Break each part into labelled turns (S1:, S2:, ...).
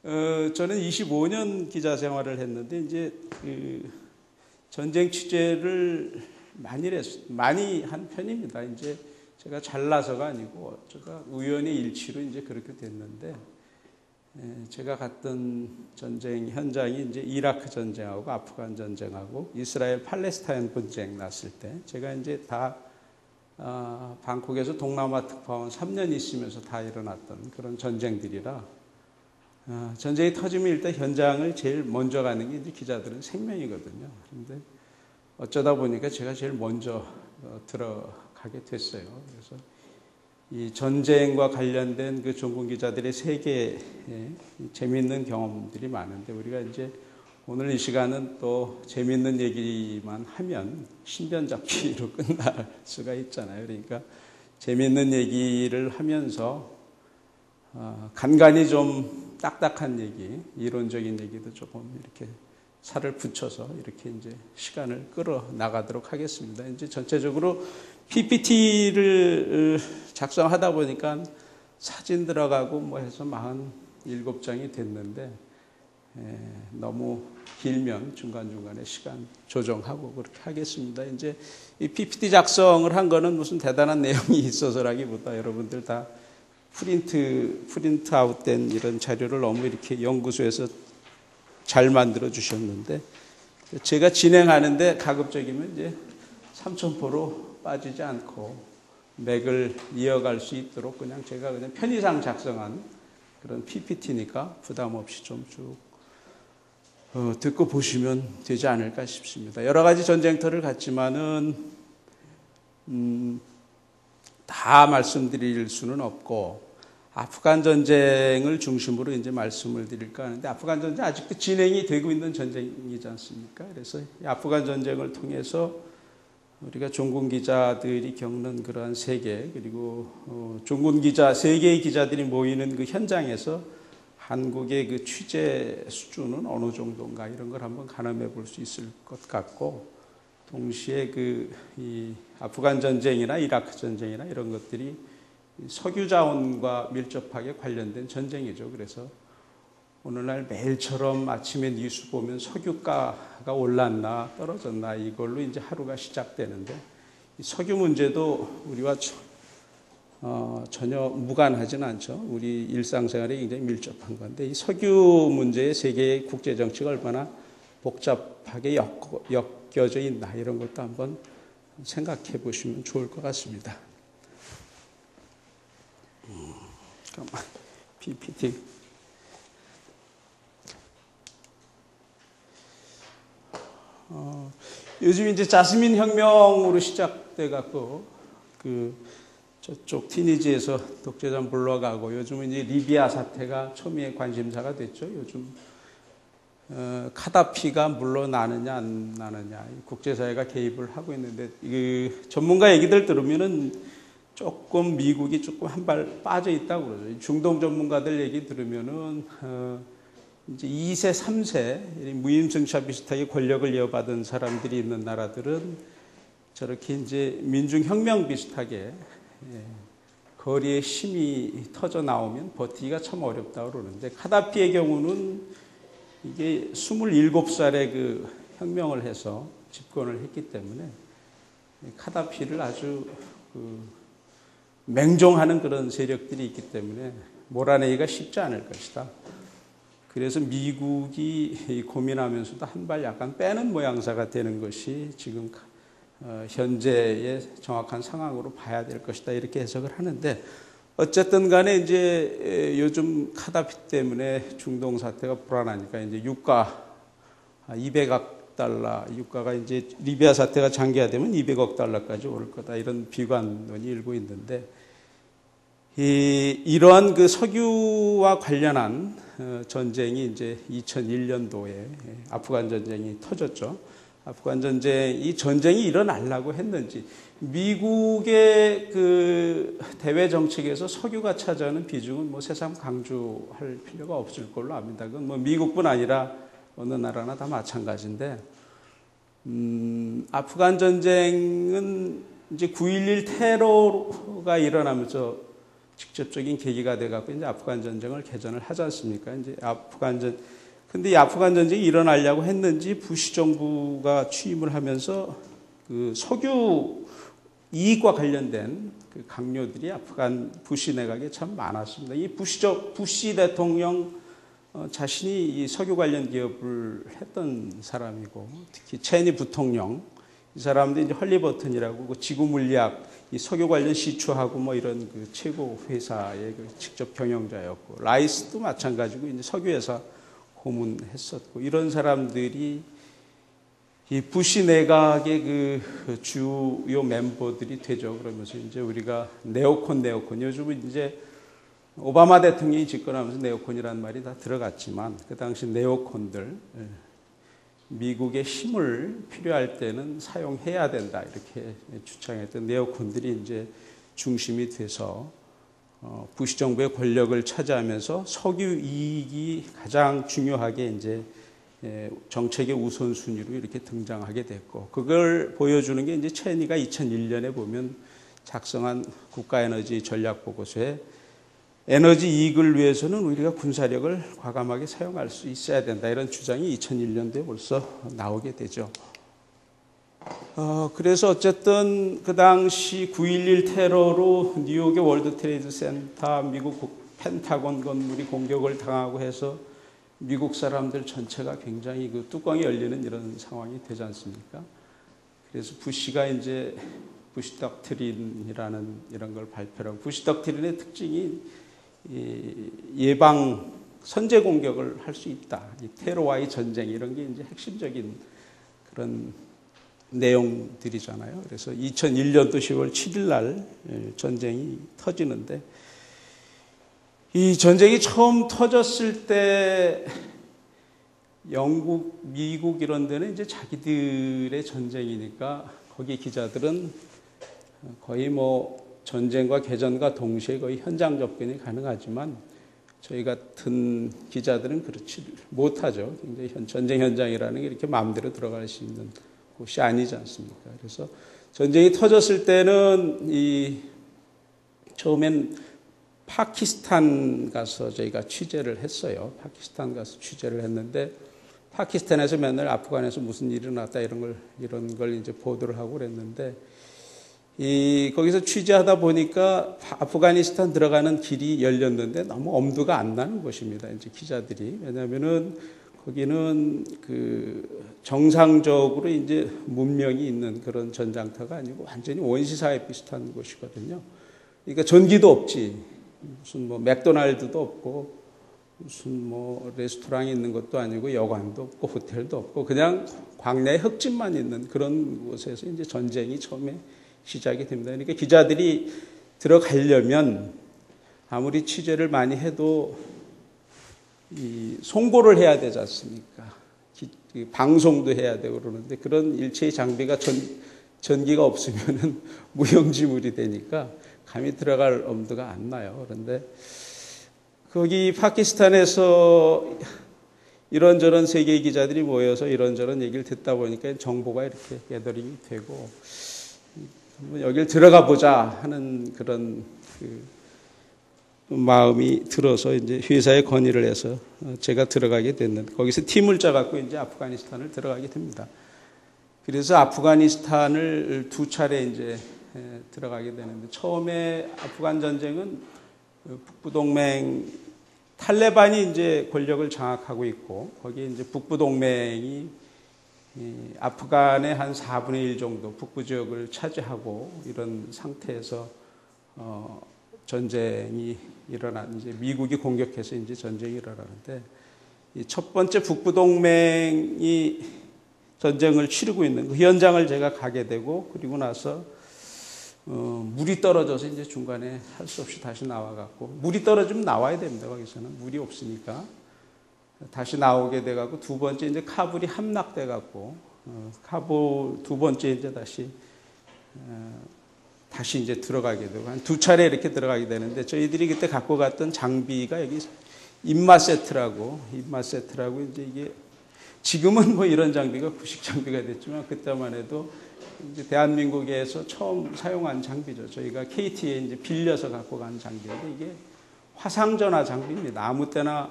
S1: 저는 25년 기자 생활을 했는데 이제 그 전쟁 취재를 많이 한 편입니다. 이제 제가 잘나서가 아니고 제가 우연의 일치로 이제 그렇게 됐는데, 제가 갔던 전쟁 현장이 이제 이라크 전쟁하고 아프간 전쟁하고 이스라엘 팔레스타인 분쟁 났을 때 제가 이제 다 방콕에서 동남아 특파원 3년 있으면서 다 일어났던 그런 전쟁들이라, 전쟁이 터지면 일단 현장을 제일 먼저 가는 게 이제 기자들은 생명이거든요. 그런데 어쩌다 보니까 제가 제일 먼저 들어가게 됐어요. 그래서 이 전쟁과 관련된 그 종군 기자들의 세계에 재미있는 경험들이 많은데, 우리가 이제 오늘 이 시간은 또 재미있는 얘기만 하면 신변잡기로 끝날 수가 있잖아요. 그러니까 재미있는 얘기를 하면서 간간히 좀 딱딱한 얘기, 이론적인 얘기도 조금 이렇게 살을 붙여서 이렇게 이제 시간을 끌어 나가도록 하겠습니다. 이제 전체적으로 PPT를 작성하다 보니까 사진 들어가고 뭐 해서 47장이 됐는데, 너무 길면 중간중간에 시간 조정하고 그렇게 하겠습니다. 이제 이 PPT 작성을 한 거는 무슨 대단한 내용이 있어서라기보다 여러분들 다 프린트 아웃된 이런 자료를 너무 이렇게 연구소에서 잘 만들어 주셨는데, 제가 진행하는데 가급적이면 이제 삼천포로 빠지지 않고 맥을 이어갈 수 있도록 제가 그냥 편의상 작성한 그런 PPT니까 부담 없이 좀 쭉 듣고 보시면 되지 않을까 싶습니다. 여러 가지 전쟁터를 갔지만은 다 말씀드릴 수는 없고, 아프간 전쟁을 중심으로 이제 말씀을 드릴까 하는데, 아프간 전쟁 아직도 진행이 되고 있는 전쟁이지 않습니까? 그래서 이 아프간 전쟁을 통해서 우리가 종군 기자들이 겪는 그러한 세계, 그리고 종군 기자, 세계의 기자들이 모이는 그 현장에서 한국의 그 취재 수준은 어느 정도인가, 이런 걸 한번 가늠해 볼 수 있을 것 같고, 동시에 이 아프간 전쟁이나 이라크 전쟁이나 이런 것들이 석유 자원과 밀접하게 관련된 전쟁이죠. 그래서 오늘날 매일처럼 아침에 뉴스 보면 석유가가 올랐나 떨어졌나 이걸로 이제 하루가 시작되는데, 이 석유 문제도 우리와 전혀 무관하지는 않죠. 우리 일상생활에 굉장히 밀접한 건데, 이 석유 문제에 세계의 국제 정치가 얼마나 복잡하게 엮여져 있나, 이런 것도 한번 생각해 보시면 좋을 것 같습니다. 잠깐만, PPT. 요즘 이제 자스민 혁명으로 시작돼 갖고 저쪽 티니지에서 독재자 물러가고, 요즘은 이제 리비아 사태가 초미의 관심사가 됐죠. 요즘 카다피가 물러나느냐 안 나느냐, 국제사회가 개입을 하고 있는데, 전문가 얘기들 들으면은 조금 미국이 조금 한 발 빠져 있다고 그러죠. 중동 전문가들 얘기 들으면은 이제 2세, 3세 무임승차 비슷하게 권력을 이어받은 사람들이 있는 나라들은 저렇게 이제 민중혁명 비슷하게 거리에 힘이 터져 나오면 버티기가 참 어렵다고 그러는데, 카다피의 경우는 이게 27살에 그 혁명을 해서 집권을 했기 때문에 카다피를 아주 맹종하는 그런 세력들이 있기 때문에 몰아내기가 쉽지 않을 것이다. 그래서 미국이 고민하면서도 한 발 약간 빼는 모양새가 되는 것이 지금 현재의 정확한 상황으로 봐야 될 것이다, 이렇게 해석을 하는데, 어쨌든 간에 이제 요즘 카다피 때문에 중동 사태가 불안하니까 이제 유가 200억 달러, 유가가 이제 리비아 사태가 장기화되면 200억 달러까지 오를 거다, 이런 비관론이 일고 있는데, 이러한 그 석유와 관련한 전쟁이 이제 2001년도에 아프간 전쟁이 터졌죠. 아프간 전쟁, 이 전쟁이 일어나려고 했는지, 미국의 그 대외 정책에서 석유가 차지하는 비중은 뭐 새삼 강조할 필요가 없을 걸로 압니다. 그건 뭐 미국뿐 아니라 어느 나라나 다 마찬가지인데, 아프간 전쟁은 이제 9.11 테러가 일어나면서 직접적인 계기가 돼갖고 이제 아프간 전쟁을 개전을 하지 않습니까? 이제 근데 이 아프간 전쟁이 일어나려고 했는지 부시 정부가 취임을 하면서 그 석유 이익과 관련된 그 강요들이 아프간 부시 내각에 참 많았습니다. 이 부시 대통령 자신이 이 석유 관련 기업을 했던 사람이고, 특히 체니 부통령, 이 사람도 이제 헐리버튼이라고 그 지구 물리학, 이 석유 관련 시추하고 뭐 이런 그 최고 회사의 그 직접 경영자였고, 라이스도 마찬가지고 이제 석유 회사 고문했었고, 이런 사람들이 이 부시 내각의 그 주요 멤버들이 되죠. 그러면서 이제 우리가 네오콘 요즘은 이제 오바마 대통령이 집권하면서 네오콘이라는 말이 다 들어갔지만 그 당시 네오콘들, 미국의 힘을 필요할 때는 사용해야 된다 이렇게 주장했던 네오콘들이 이제 중심이 돼서 부시 정부의 권력을 차지하면서 석유 이익이 가장 중요하게 이제 정책의 우선순위로 이렇게 등장하게 됐고, 그걸 보여주는 게 이제 체니가 2001년에 보면 작성한 국가에너지 전략보고서에 에너지 이익을 위해서는 우리가 군사력을 과감하게 사용할 수 있어야 된다, 이런 주장이 2001년도에 벌써 나오게 되죠. 그래서 어쨌든 그 당시 9.11 테러로 뉴욕의 월드 트레이드 센터, 미국 펜타곤 건물이 공격을 당하고 해서 미국 사람들 전체가 굉장히 그 뚜껑이 열리는 이런 상황이 되지 않습니까? 그래서 부시가 이제 부시 덕트린이라는 이런 걸 발표하고, 부시 덕트린의 특징이 예방 선제 공격을 할 수 있다. 이 테러와의 전쟁, 이런 게 이제 핵심적인 그런 내용들이잖아요. 그래서 2001년도 10월 7일 날 전쟁이 터지는데, 이 전쟁이 처음 터졌을 때 영국, 미국 이런 데는 이제 자기들의 전쟁이니까 거기 기자들은 거의 뭐 전쟁과 개전과 동시에 거의 현장 접근이 가능하지만 저희 같은 기자들은 그렇지 못하죠. 굉장히 전쟁 현장이라는 게 이렇게 마음대로 들어갈 수 있는 곳이 아니지 않습니까? 그래서 전쟁이 터졌을 때는 처음엔 파키스탄 가서 저희가 취재를 했어요. 파키스탄 가서 취재를 했는데, 파키스탄에서 맨날 아프간에서 무슨 일이 일어났다 이런 걸 이제 보도를 하고 그랬는데, 거기서 취재하다 보니까 아프가니스탄 들어가는 길이 열렸는데 너무 엄두가 안 나는 곳입니다. 이제 기자들이. 왜냐면은 거기는 그 정상적으로 이제 문명이 있는 그런 전장터가 아니고 완전히 원시사회 비슷한 곳이거든요. 그러니까 전기도 없지. 무슨 뭐 맥도날드도 없고 무슨 뭐 레스토랑이 있는 것도 아니고 여관도 없고 호텔도 없고 그냥 광야에 흙집만 있는 그런 곳에서 이제 전쟁이 처음에 시작이 됩니다. 그러니까 기자들이 들어가려면 아무리 취재를 많이 해도 송고를 해야 되지 않습니까? 방송도 해야 되고 그러는데 그런 일체의 장비가 전기가 없으면은 무용지물이 되니까 감히 들어갈 엄두가 안 나요. 그런데 거기 파키스탄에서 이런저런 세계 기자들이 모여서 이런저런 얘기를 듣다 보니까 정보가 이렇게 게더링이 되고 여길 들어가 보자 하는 그런 마음이 들어서 이제 회사에 건의를 해서 제가 들어가게 됐는데, 거기서 팀을 짜갖고 이제 아프가니스탄을 들어가게 됩니다. 그래서 아프가니스탄을 두 차례 이제 들어가게 되는데, 처음에 아프간 전쟁은 북부동맹 탈레반이 이제 권력을 장악하고 있고, 거기에 이제 북부동맹이 아프간의 한 4분의 1 정도 북부 지역을 차지하고 이런 상태에서 전쟁이 이제 미국이 공격해서 이제 전쟁이 일어나는데, 이 첫 번째 북부동맹이 전쟁을 치르고 있는 그 현장을 제가 가게 되고, 그리고 나서 물이 떨어져서 이제 중간에 할 수 없이 다시 나와갖고, 물이 떨어지면 나와야 됩니다. 거기서는 물이 없으니까 다시 나오게 돼갖고, 두 번째 이제 카불이 함락돼갖고 카불 두 번째 이제 다시 이제 들어가게 되고, 한 두 차례 이렇게 들어가게 되는데, 저희들이 그때 갖고 갔던 장비가 여기 입마 세트라고 이제 이게 지금은 뭐 이런 장비가 구식 장비가 됐지만 그때만 해도 이제 대한민국에서 처음 사용한 장비죠. 저희가 KT에 이제 빌려서 갖고 간 장비인데 이게 화상전화 장비입니다. 아무 때나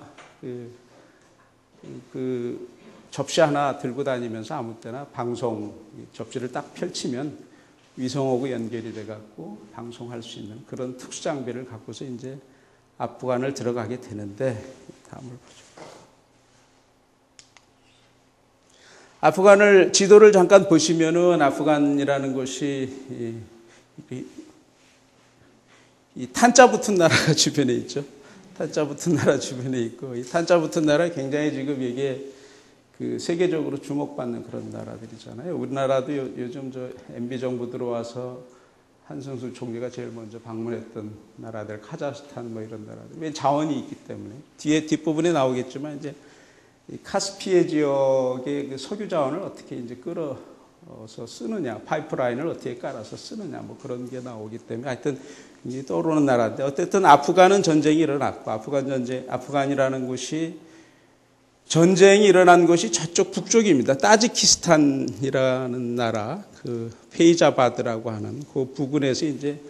S1: 그 접시 하나 들고 다니면서 아무 때나 방송 접시를 딱 펼치면 위성하고 연결이 돼 갖고 방송할 수 있는 그런 특수 장비를 갖고서 이제 아프간을 들어가게 되는데, 다음을 보죠. 아프간을 지도를 잠깐 보시면은 아프간이라는 곳이 이 탄자 붙은 나라가 주변에 있죠. 탄자 붙은 나라 주변에 있고, 이 탄자 붙은 나라 굉장히 지금 이게 그 세계적으로 주목받는 그런 나라들이잖아요. 우리나라도 요즘 저 MB 정부 들어와서 한승수 총리가 제일 먼저 방문했던 나라들, 카자흐스탄 뭐 이런 나라들. 왜 자원이 있기 때문에. 뒷부분에 나오겠지만 이제 이 카스피해 지역의 그 석유 자원을 어떻게 이제 끌어서 쓰느냐, 파이프라인을 어떻게 깔아서 쓰느냐, 뭐 그런 게 나오기 때문에 하여튼 이제 떠오르는 나라인데, 어쨌든 아프간은 전쟁이 일어났고, 아프간이라는 곳이 전쟁이 일어난 곳이 저쪽 북쪽입니다. 따지키스탄이라는 나라, 그 페이자바드라고 하는 그 부근에서 이제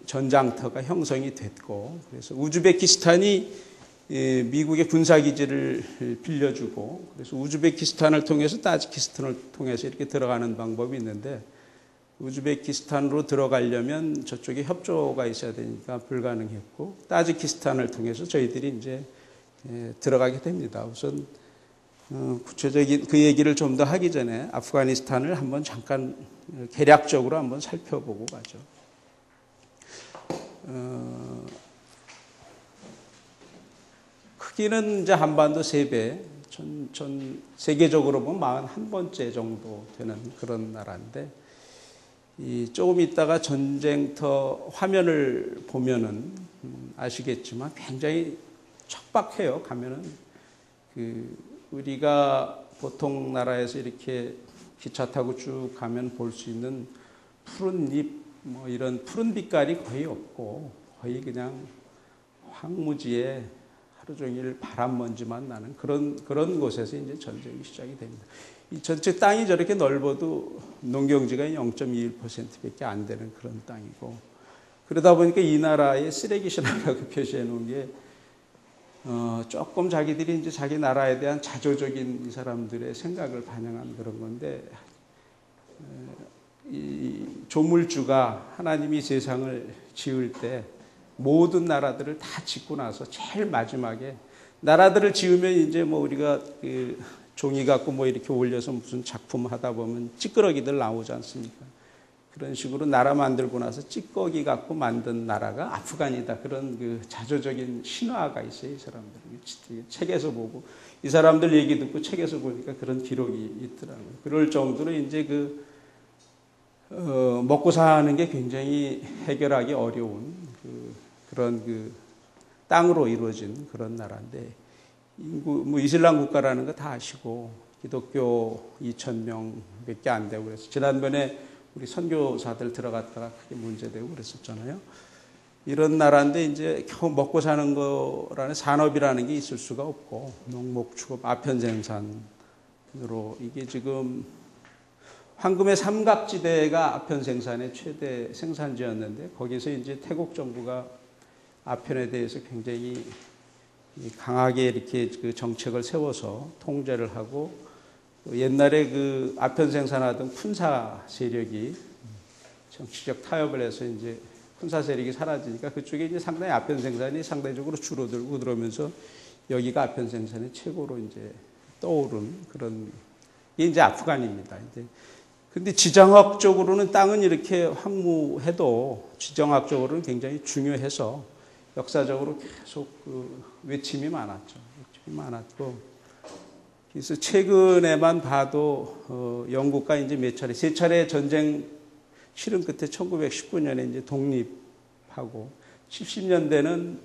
S1: 전장터가 형성이 됐고, 그래서 우즈베키스탄이 미국의 군사기지를 빌려주고, 그래서 우즈베키스탄을 통해서 따지키스탄을 통해서 이렇게 들어가는 방법이 있는데, 우즈베키스탄으로 들어가려면 저쪽에 협조가 있어야 되니까 불가능했고, 따지키스탄을 통해서 저희들이 이제 들어가게 됩니다. 우선 구체적인 그 얘기를 좀 더 하기 전에 아프가니스탄을 한번 잠깐 개략적으로 한번 살펴보고 가죠. 크기는 이제 한반도 3배, 전 세계적으로 보면 41번째 정도 되는 그런 나라인데, 조금 있다가 전쟁터 화면을 보면은 아시겠지만 굉장히 척박해요. 가면은 우리가 보통 나라에서 이렇게 기차 타고 쭉 가면 볼 수 있는 푸른 잎, 뭐 이런 푸른 빛깔이 거의 없고, 거의 그냥 황무지에 하루 종일 바람 먼지만 나는 그런 곳에서 이제 전쟁이 시작이 됩니다. 이 전체 땅이 저렇게 넓어도 농경지가 0.21%밖에 안 되는 그런 땅이고, 그러다 보니까 이 나라의 쓰레기 신화라고 표시해 놓은 게 조금 자기들이 이제 자기 나라에 대한 자조적인 이 사람들의 생각을 반영한 그런 건데, 이 조물주가 하나님이 세상을 지을 때 모든 나라들을 다 짓고 나서 제일 마지막에 나라들을 지으면 이제 뭐 우리가 그 종이 갖고 뭐 이렇게 올려서 무슨 작품 하다 보면 찌끄러기들 나오지 않습니까? 그런 식으로 나라 만들고 나서 찌꺼기 갖고 만든 나라가 아프간이다. 그런 그 자조적인 신화가 있어요, 이 사람들. 책에서 보고, 이 사람들 얘기 듣고 책에서 보니까 그런 기록이 있더라고요. 그럴 정도로 이제 먹고 사는 게 굉장히 해결하기 어려운 그런 땅으로 이루어진 그런 나라인데, 인구, 뭐 이슬람 국가라는 거 다 아시고, 기독교 2,000명밖에 안 되고 그래서 지난번에 우리 선교사들 들어갔다가 크게 문제되고 그랬었잖아요. 이런 나라인데 이제 겨우 먹고 사는 거라는 산업이라는 게 있을 수가 없고, 농목, 축업, 아편 생산으로 이게 지금 황금의 삼각지대가 아편 생산의 최대 생산지였는데, 거기서 이제 태국 정부가 아편에 대해서 굉장히 강하게 이렇게 그 정책을 세워서 통제를 하고, 옛날에 그 아편 생산하던 군사 세력이 정치적 타협을 해서 이제 군사 세력이 사라지니까 그쪽에 이제 상당히 아편 생산이 상대적으로 줄어들고 그러면서 여기가 아편 생산의 최고로 이제 떠오른 그런 게 이제 아프간입니다. 이제 근데 지정학적으로는 땅은 이렇게 황무해도 지정학적으로는 굉장히 중요해서 역사적으로 계속 그 외침이 많았죠. 외침이 많았고, 그래서 최근에만 봐도 영국과 이제 세 차례 전쟁 치른 끝에 1919년에 이제 독립하고, 70년대는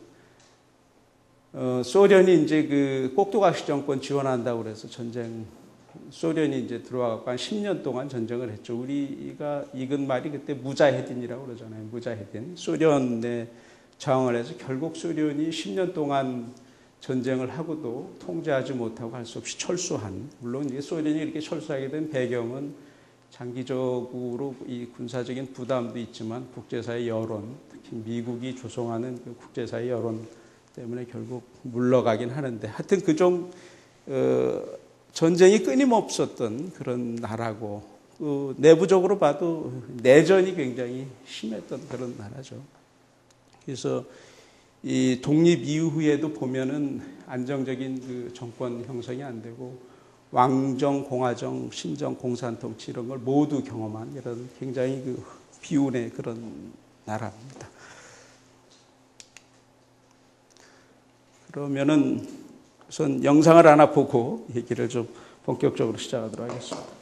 S1: 소련이 이제 그 꼭두각시 정권 지원한다고 그래서 소련이 이제 들어와갖고 한 10년 동안 전쟁을 했죠. 우리가 읽은 말이 그때 무자헤딘이라고 그러잖아요. 무자헤딘. 소련에 저항을 해서 결국 소련이 10년 동안 전쟁을 하고도 통제하지 못하고 할 수 없이 철수한, 물론 이게 소련이 이렇게 철수하게 된 배경은 장기적으로 이 군사적인 부담도 있지만 국제사회 여론, 특히 미국이 조성하는 그 국제사회 여론 때문에 결국 물러가긴 하는데 하여튼 전쟁이 끊임없었던 그런 나라고 내부적으로 봐도 내전이 굉장히 심했던 그런 나라죠. 그래서 이 독립 이후에도 보면은 안정적인 그 정권 형성이 안 되고 왕정, 공화정, 신정, 공산통치 이런 걸 모두 경험한 이런 굉장히 그 비운의 그런 나라입니다. 그러면은 우선 영상을 하나 보고 얘기를 좀 본격적으로 시작하도록 하겠습니다.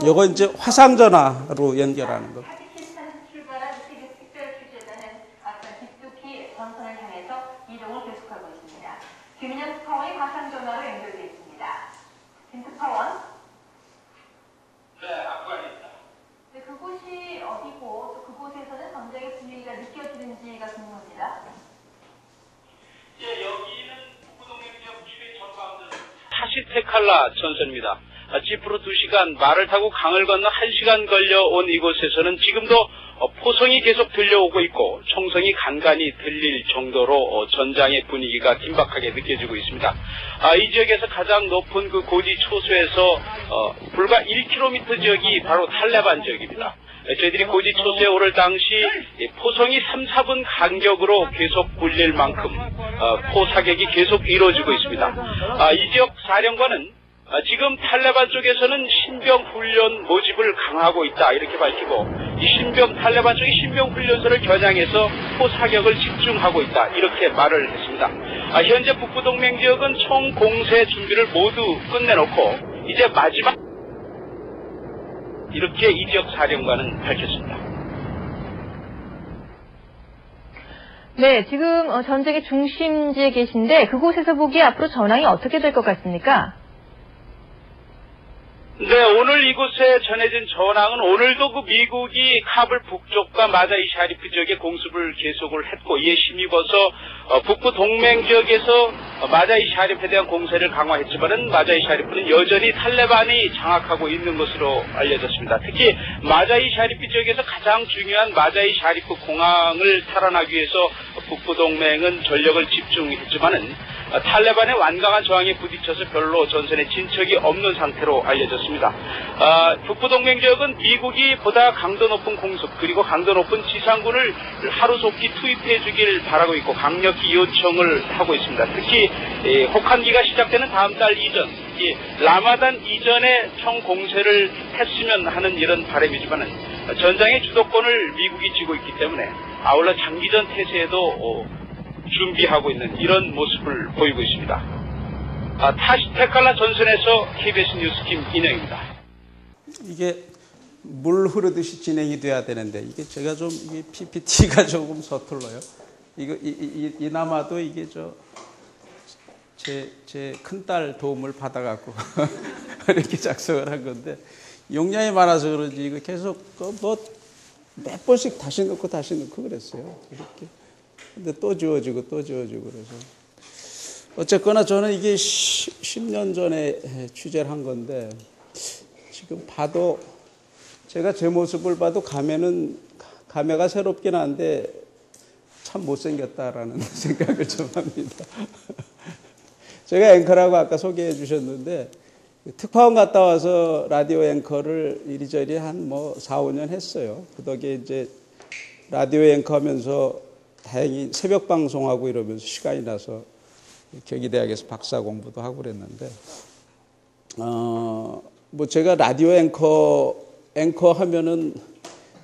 S1: 이거 이제 화상 전화로 연결하는 거.
S2: 타지키스탄에서 출발한 세계 특별 취재단은 아프간 딥두키 전선을 향해서 이동을 계속하고 있습니다. 김인영 특파원이 화상 전화로 연결돼 있습니다. 김 특파원.
S3: 네, 아프간입니다.
S2: 네, 그곳이 어디고 또 그곳에서는 전쟁의 분위기가 느껴지는지가 궁금합니다.
S3: 예, 여기는 북부동맹 지역 최전방들 타시테칼라 전선입니다. 지프로 2시간, 말을 타고 강을 건너 1시간 걸려온 이곳에서는 지금도 포성이 계속 들려오고 있고 총성이 간간히 들릴 정도로 전장의 분위기가 긴박하게 느껴지고 있습니다. 이 지역에서 가장 높은 그 고지 초소에서 불과 1km 지역이 바로 탈레반 지역입니다. 저희들이 고지 초소에 오를 당시 포성이 3, 4분 간격으로 계속 굴릴 만큼 포사격이 계속 이루어지고 있습니다. 이 지역 사령관은 지금 탈레반 쪽에서는 신병 훈련 모집을 강화하고 있다 이렇게 밝히고 탈레반 쪽이 신병 훈련소를 겨냥해서 포사격을 집중하고 있다 이렇게 말을 했습니다. 현재 북부동맹 지역은 총 공세 준비를 모두 끝내놓고 이제 마지막 이렇게 이 지역 사령관은 밝혔습니다.
S2: 네, 지금 전쟁의 중심지에 계신데 그곳에서 보기에 앞으로 전황이 어떻게 될 것 같습니까?
S3: 네, 오늘 이곳에 전해진 전황은 오늘도 그 미국이 카불 북쪽과 마자이 샤리프 지역에 공습을 계속을 했고 이에 힘입어서 북부 동맹 지역에서 마자이 샤리프에 대한 공세를 강화했지만은 마자이 샤리프는 여전히 탈레반이 장악하고 있는 것으로 알려졌습니다. 특히 마자이 샤리프 지역에서 가장 중요한 마자이 샤리프 공항을 탈환하기 위해서 북부 동맹은 전력을 집중했지만은 탈레반의 완강한 저항에 부딪혀서 별로 전선에 진척이 없는 상태로 알려졌습니다. 북부동맹 지역은 미국이 보다 강도 높은 공습 그리고 강도 높은 지상군을 하루속히 투입해 주길 바라고 있고 강력히 요청을 하고 있습니다. 특히 혹한기가 시작되는 다음 달 이전 라마단 이전에 총 공세를 했으면 하는 이런 바람이지만은 전장의 주도권을 미국이 쥐고 있기 때문에 아울러 장기전 태세에도 준비하고 있는 이런 모습을 보이고 있습니다. 타시테칼라 전선에서 KBS 뉴스 김인영입니다.
S1: 이게 물 흐르듯이 진행이 돼야 되는데 이게 제가 좀 이게 PPT가 조금 서툴러요. 이거 이나마도 이게 제 큰딸 도움을 받아갖고 이렇게 작성을 한 건데 용량이 많아서 그런지 이거 계속 뭐 몇 번씩 다시 넣고 그랬어요. 이렇게. 근데 또 지워지고 그래서 어쨌거나 저는 이게 10년 전에 취재를 한 건데 지금 봐도 제가 제 모습을 봐도 감회가 새롭긴 한데 참 못생겼다라는 생각을 좀 합니다. 제가 앵커라고 아까 소개해 주셨는데 특파원 갔다 와서 라디오 앵커를 이리저리 한 4, 5년 했어요. 그 덕에 이제 라디오 앵커 하면서 다행히 새벽 방송하고 이러면서 시간이 나서 경희대학에서 박사 공부도 하고 그랬는데 제가 라디오 앵커 하면은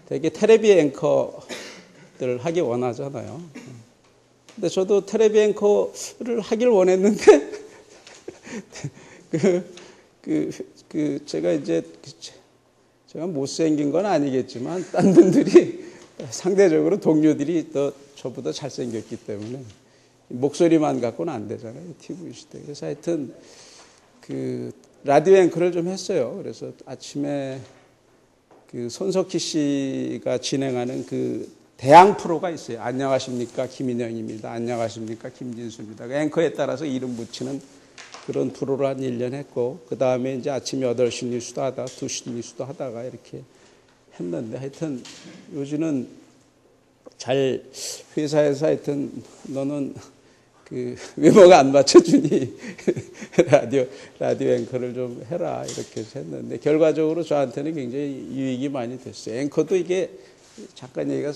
S1: 되게 텔레비 앵커들 하기 원하잖아요. 근데 저도 텔레비 앵커를 하길 원했는데 제가 못생긴 건 아니겠지만 딴 분들이 상대적으로 동료들이 더 저보다 잘생겼기 때문에 목소리만 갖고는 안 되잖아요. TV 시대. 그래서 하여튼 라디오 앵커를 좀 했어요. 그래서 아침에 손석희 씨가 진행하는 대항 프로가 있어요. 안녕하십니까 김인영입니다. 안녕하십니까 김진수입니다. 앵커에 따라서 이름 붙이는 그런 프로를 한 1년 했고 그 다음에 이제 아침 8시 뉴스도 하다가 2시 뉴스도 하다가 이렇게 했는데 하여튼 요즘은 잘 회사에서 하여튼 너는 외모가 안 맞춰주니 라디오 앵커를 좀 해라 이렇게 해서 했는데 결과적으로 저한테는 굉장히 유익이 많이 됐어요. 앵커도 이게 잠깐 얘기가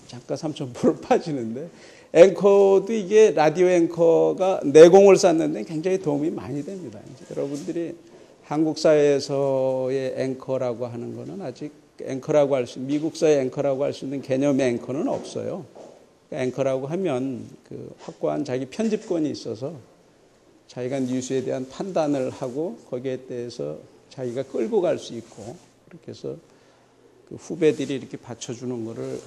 S1: 잠깐 3,000%로 빠지는데 앵커도 이게 라디오 앵커가 내공을 쌓는데 굉장히 도움이 많이 됩니다. 여러분들이 한국 사회에서의 앵커라고 하는 거는 아직 앵커라고 미국사의 앵커라고 할 수 있는 개념의 앵커는 없어요. 앵커라고 하면 확고한 자기 편집권이 있어서 자기가 뉴스에 대한 판단을 하고 거기에 대해서 자기가 끌고 갈 수 있고 그렇게 해서 후배들이 이렇게 받쳐주는 거를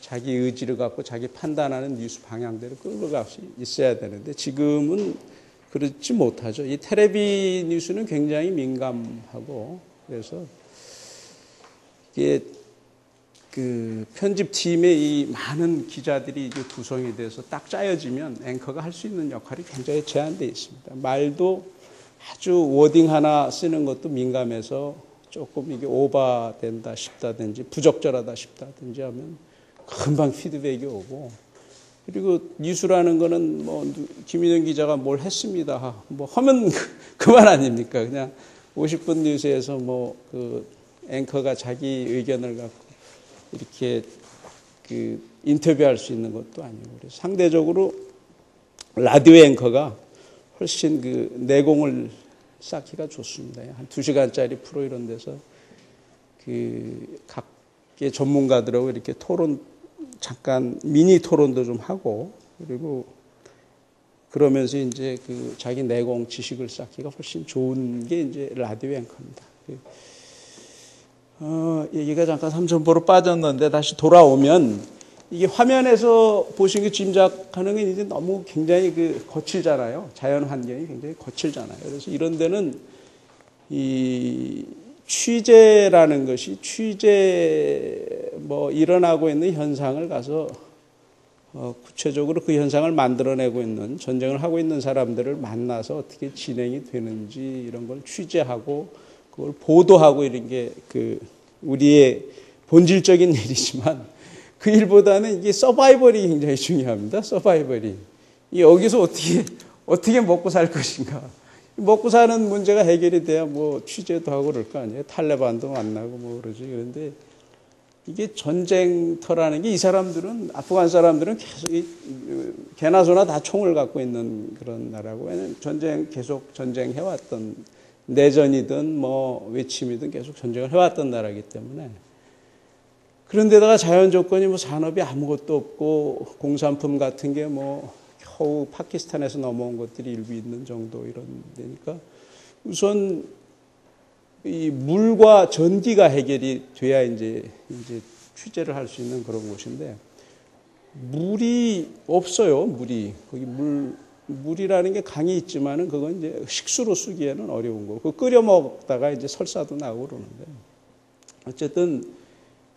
S1: 자기 의지를 갖고 자기 판단하는 뉴스 방향대로 끌고 갈 수 있어야 되는데 지금은 그렇지 못하죠. 이 텔레비 뉴스는 굉장히 민감하고 그래서 이게 편집팀의 이 많은 기자들이 이제 구성이 돼서 딱 짜여지면 앵커가 할 수 있는 역할이 굉장히 제한되어 있습니다. 말도 아주 워딩 하나 쓰는 것도 민감해서 조금 이게 오버된다 싶다든지 부적절하다 싶다든지 하면 금방 피드백이 오고 그리고 뉴스라는 거는 김인영 기자가 뭘 했습니다. 하면 그만 아닙니까? 그냥 50분 뉴스에서 앵커가 자기 의견을 갖고 이렇게 인터뷰할 수 있는 것도 아니고 그래서 상대적으로 라디오 앵커가 훨씬 내공을 쌓기가 좋습니다. 한 2시간짜리 프로 이런 데서 각계 전문가들하고 이렇게 토론 잠깐 미니 토론도 좀 하고 그리고 그러면서 이제 자기 내공 지식을 쌓기가 훨씬 좋은 게 이제 라디오 앵커입니다. 얘기가 잠깐 3,000%로 빠졌는데 다시 돌아오면 이게 화면에서 보신 게 짐작하는 게 이제 너무 굉장히 거칠잖아요. 자연 환경이 굉장히 거칠잖아요. 그래서 이런 데는 이 취재라는 것이 일어나고 있는 현상을 가서 구체적으로 그 현상을 만들어내고 있는 전쟁을 하고 있는 사람들을 만나서 어떻게 진행이 되는지 이런 걸 취재하고 그걸 보도하고 이런 게 우리의 본질적인 일이지만 그 일보다는 이게 서바이벌이 굉장히 중요합니다. 서바이벌이 여기서 어떻게 먹고 살 것인가. 먹고 사는 문제가 해결이 돼야 취재도 하고 그럴 거 아니에요. 탈레반도 만나고 그러지. 그런데 이게 전쟁터라는 게 이 사람들은 아프간 사람들은 계속 개나 소나 다 총을 갖고 있는 그런 나라고 계속 전쟁해왔던 내전이든 외침이든 계속 전쟁을 해왔던 나라이기 때문에 그런데다가 자연 조건이 산업이 아무것도 없고 공산품 같은 게 겨우 파키스탄에서 넘어온 것들이 일부 있는 정도 이런 데니까 우선 이 물과 전기가 해결이 돼야 이제 취재를 할 수 있는 그런 곳인데 물이 없어요. 거기 물이라는 게 강이 있지만은 그건 이제 식수로 쓰기에는 어려운 거고 끓여 먹다가 이제 설사도 나고 그러는데 어쨌든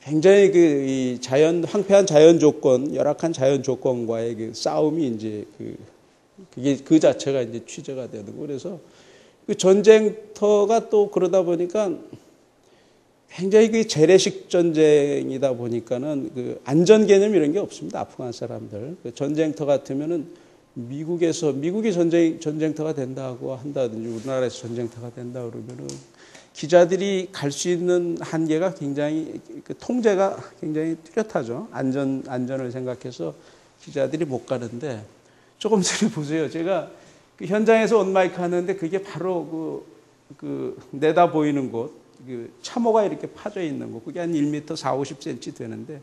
S1: 굉장히 이 황폐한 자연 조건, 열악한 자연 조건과의 그 싸움이 이제 그게 그 자체가 이제 취재가 되는 거. 그래서 그 전쟁터가 또 그러다 보니까 굉장히 그 재래식 전쟁이다 보니까는 그 안전 개념 이런 게 없습니다. 아프간 사람들. 그 전쟁터 같으면은 미국이 전쟁터가 된다고 한다든지 우리나라에서 전쟁터가 된다 그러면은 기자들이 갈 수 있는 한계가 굉장히 그 통제가 굉장히 뚜렷하죠. 안전을 생각해서 기자들이 못 가는데 조금 전에 보세요. 제가 그 현장에서 온마이크 하는데 그게 바로 그 내다 보이는 곳, 그 참호가 이렇게 파져 있는 곳, 그게 한 1m 40-50cm 되는데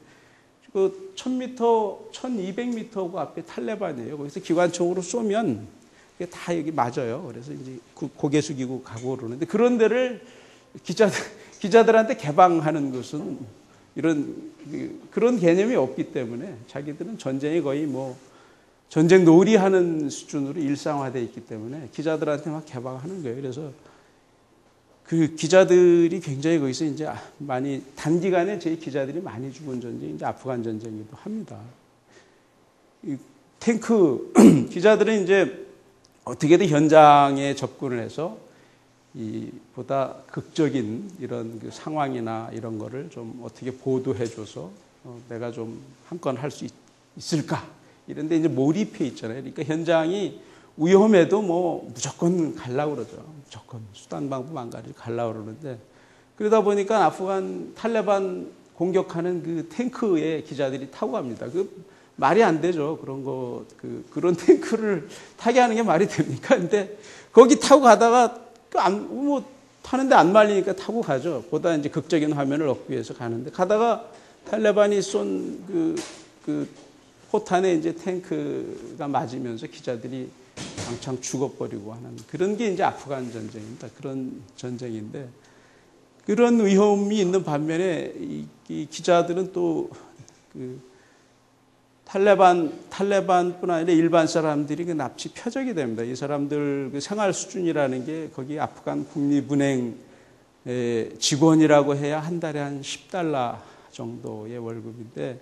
S1: 그 1000m, 1200m 그 앞에 탈레반이에요. 거기서 기관총으로 쏘면 그게 다 여기 맞아요. 그래서 이제 고개 숙이고 가고 그러는데 그런 데를 기자들한테 개방하는 것은 그런 개념이 없기 때문에 자기들은 전쟁이 거의 뭐 전쟁 놀이하는 수준으로 일상화되어 있기 때문에 기자들한테 막 개방하는 거예요. 그래서 그 기자들이 굉장히 거기서 이제 많이 단기간에 제 기자들이 많이 죽은 전쟁이 이제 아프간 전쟁이기도 합니다. 이 탱크 기자들은 이제 어떻게든 현장에 접근을 해서 이 보다 극적인 이런 그 상황이나 이런 거를 좀 어떻게 보도해줘서 내가 좀 한 건 할 수 있을까 이런데 이제 몰입해 있잖아요. 그러니까 현장이 위험해도 뭐 무조건 가려고 그러죠. 무조건 수단 방법 안 가리고 가려고 그러는데 그러다 보니까 아프간 탈레반 공격하는 그 탱크에 기자들이 타고 갑니다. 그 말이 안 되죠. 그런 탱크를 타게 하는 게 말이 됩니까? 근데 거기 타고 가다가 타는데 안 말리니까 타고 가죠. 보다 이제 극적인 화면을 얻기 위해서 가는데 가다가 탈레반이 쏜 그 포탄에 이제 탱크가 맞으면서 기자들이 왕창 죽어버리고 하는 그런 게 이제 아프간 전쟁입니다. 그런 전쟁인데 그런 위험이 있는 반면에 이 기자들은 또 그 탈레반뿐 아니라 일반 사람들이 그 납치 표적이 됩니다. 이 사람들 그 생활 수준이라는 게 거기 아프간 국립은행 직원이라고 해야 한 달에 한 $10 정도의 월급인데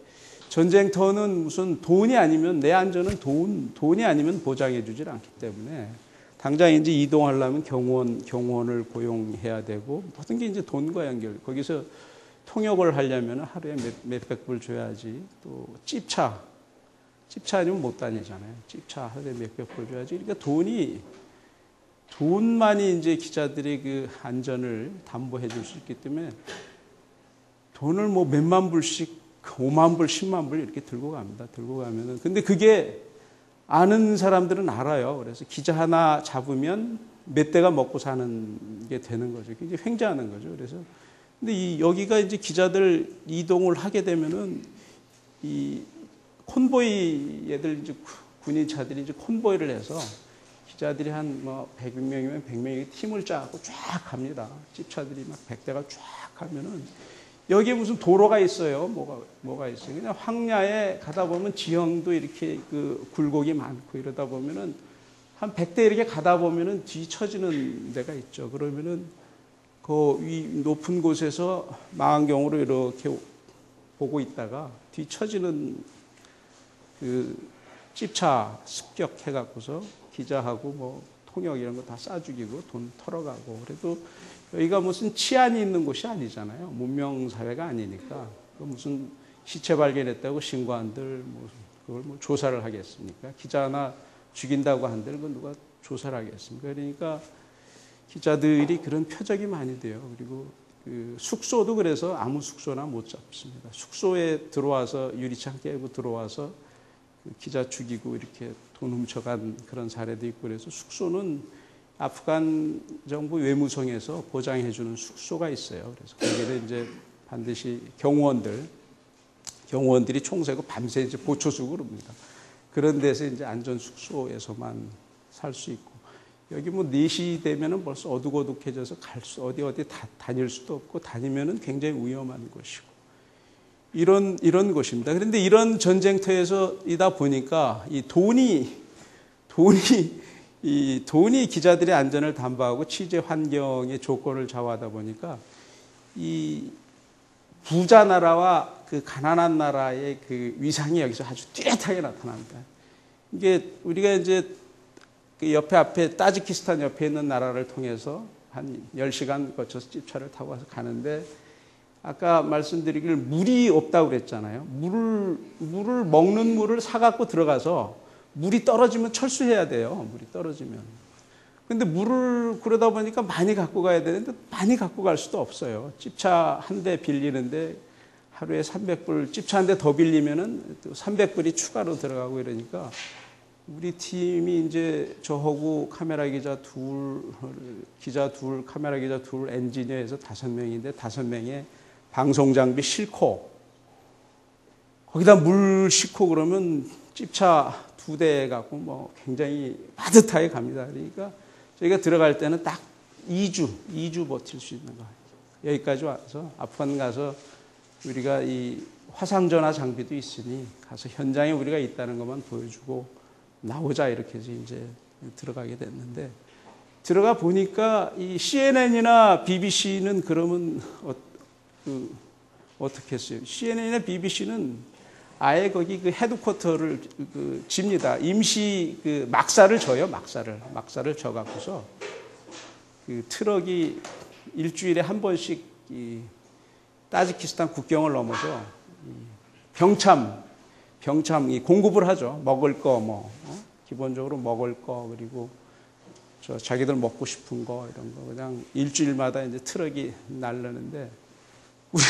S1: 전쟁터는 무슨 돈이 아니면 내 안전은 돈이 아니면 보장해 주질 않기 때문에 당장 이제 이동하려면 경호원을 고용해야 되고 모든 게 이제 돈과 연결. 거기서 통역을 하려면 하루에 몇백 불 줘야지. 또 찝차 아니면 못 다니잖아요. 찝차 하루에 몇백 불 줘야지. 그러니까 돈만이 이제 기자들의 그 안전을 담보해 줄 수 있기 때문에 돈을 뭐 몇만 불씩 5만 불, 10만 불 이렇게 들고 갑니다. 들고 가면은. 근데 그게 아는 사람들은 알아요. 그래서 기자 하나 잡으면 몇 대가 먹고 사는 게 되는 거죠. 이게 횡재하는 거죠. 그래서 근데 여기가 이제 기자들 이동을 하게 되면은 이 콘보이 애들 이제 군인 차들이 이제 콘보이를 해서 기자들이 한 뭐 100명이면 100명이 팀을 짜고 쫙 갑니다. 집차들이 막 100대가 쫙 가면은 여기에 무슨 도로가 있어요. 뭐가 있어요. 그냥 황야에 가다 보면 지형도 이렇게 그 굴곡이 많고 이러다 보면은 한 100대 이렇게 가다 보면은 뒤처지는 데가 있죠. 그러면은 그 위 높은 곳에서 망원경으로 이렇게 보고 있다가 뒤처지는 그 집차 습격해갖고서 기자하고 뭐 통역 이런 거 다 싸죽이고 돈 털어가고 그래도 여기가 무슨 치안이 있는 곳이 아니잖아요. 문명사회가 아니니까. 무슨 시체 발견했다고 신고한들 그걸 뭐 조사를 하겠습니까? 기자 하나 죽인다고 한들 그건 누가 조사를 하겠습니까? 그러니까 기자들이 그런 표적이 많이 돼요. 그리고 그 숙소도 그래서 아무 숙소나 못 잡습니다. 숙소에 들어와서 유리창 깨고 들어와서 그 기자 죽이고 이렇게 돈 훔쳐간 그런 사례도 있고 그래서 숙소는 아프간 정부 외무성에서 보장해주는 숙소가 있어요. 그래서 거기를 이제 반드시 경호원들이 총 세고 밤새 이제 보초수고 그럽니다. 그런 데서 이제 안전 숙소에서만 살 수 있고 여기 뭐 4시 되면은 벌써 어둑어둑해져서 어디 다닐 수도 없고 다니면은 굉장히 위험한 곳이고 이런 곳입니다. 그런데 이런 전쟁터에서 이다 보니까 이 돈이 기자들의 안전을 담보하고 취재 환경의 조건을 좌우하다 보니까 이 부자 나라와 그 가난한 나라의 그 위상이 여기서 아주 뚜렷하게 나타납니다. 이게 우리가 이제 그 앞에 타지키스탄 옆에 있는 나라를 통해서 한 10시간 거쳐서 찝차를 타고 와서 가는데 아까 말씀드리길 물이 없다고 그랬잖아요. 먹는 물을 사갖고 들어가서 물이 떨어지면 철수해야 돼요. 물이 떨어지면. 근데 물을 그러다 보니까 많이 갖고 가야 되는데 많이 갖고 갈 수도 없어요. 찝차 한 대 빌리는데 하루에 300불, 찝차 한 대 더 빌리면은 300불이 추가로 들어가고 이러니까 우리 팀이 이제 저하고 카메라 기자 둘, 카메라 기자 둘, 엔지니어 해서 5명인데 5명에 방송 장비 싣고 거기다 물 싣고 그러면 찝차 2대 갖고 뭐 굉장히 빠듯하게 갑니다. 그러니까 저희가 들어갈 때는 딱 2주 버틸 수 있는 거예요. 여기까지 와서 아프간 가서 우리가 이 화상전화 장비도 있으니 가서 현장에 우리가 있다는 것만 보여주고 나오자 이렇게 해서 이제 들어가게 됐는데 들어가 보니까 이 CNN이나 BBC는 그러면 어떻게 했어요? CNN이나 BBC는 아예 거기 그 헤드쿼터를 집니다. 임시 그 막사를 져요. 막사를 져갖고서 그 트럭이 일주일에 한 번씩 이 타지키스탄 국경을 넘어서 병참 이 공급을 하죠. 먹을 거 기본적으로 먹을 거 그리고 자기들 먹고 싶은 거 이런 거 그냥 일주일마다 이제 트럭이 날르는데 우리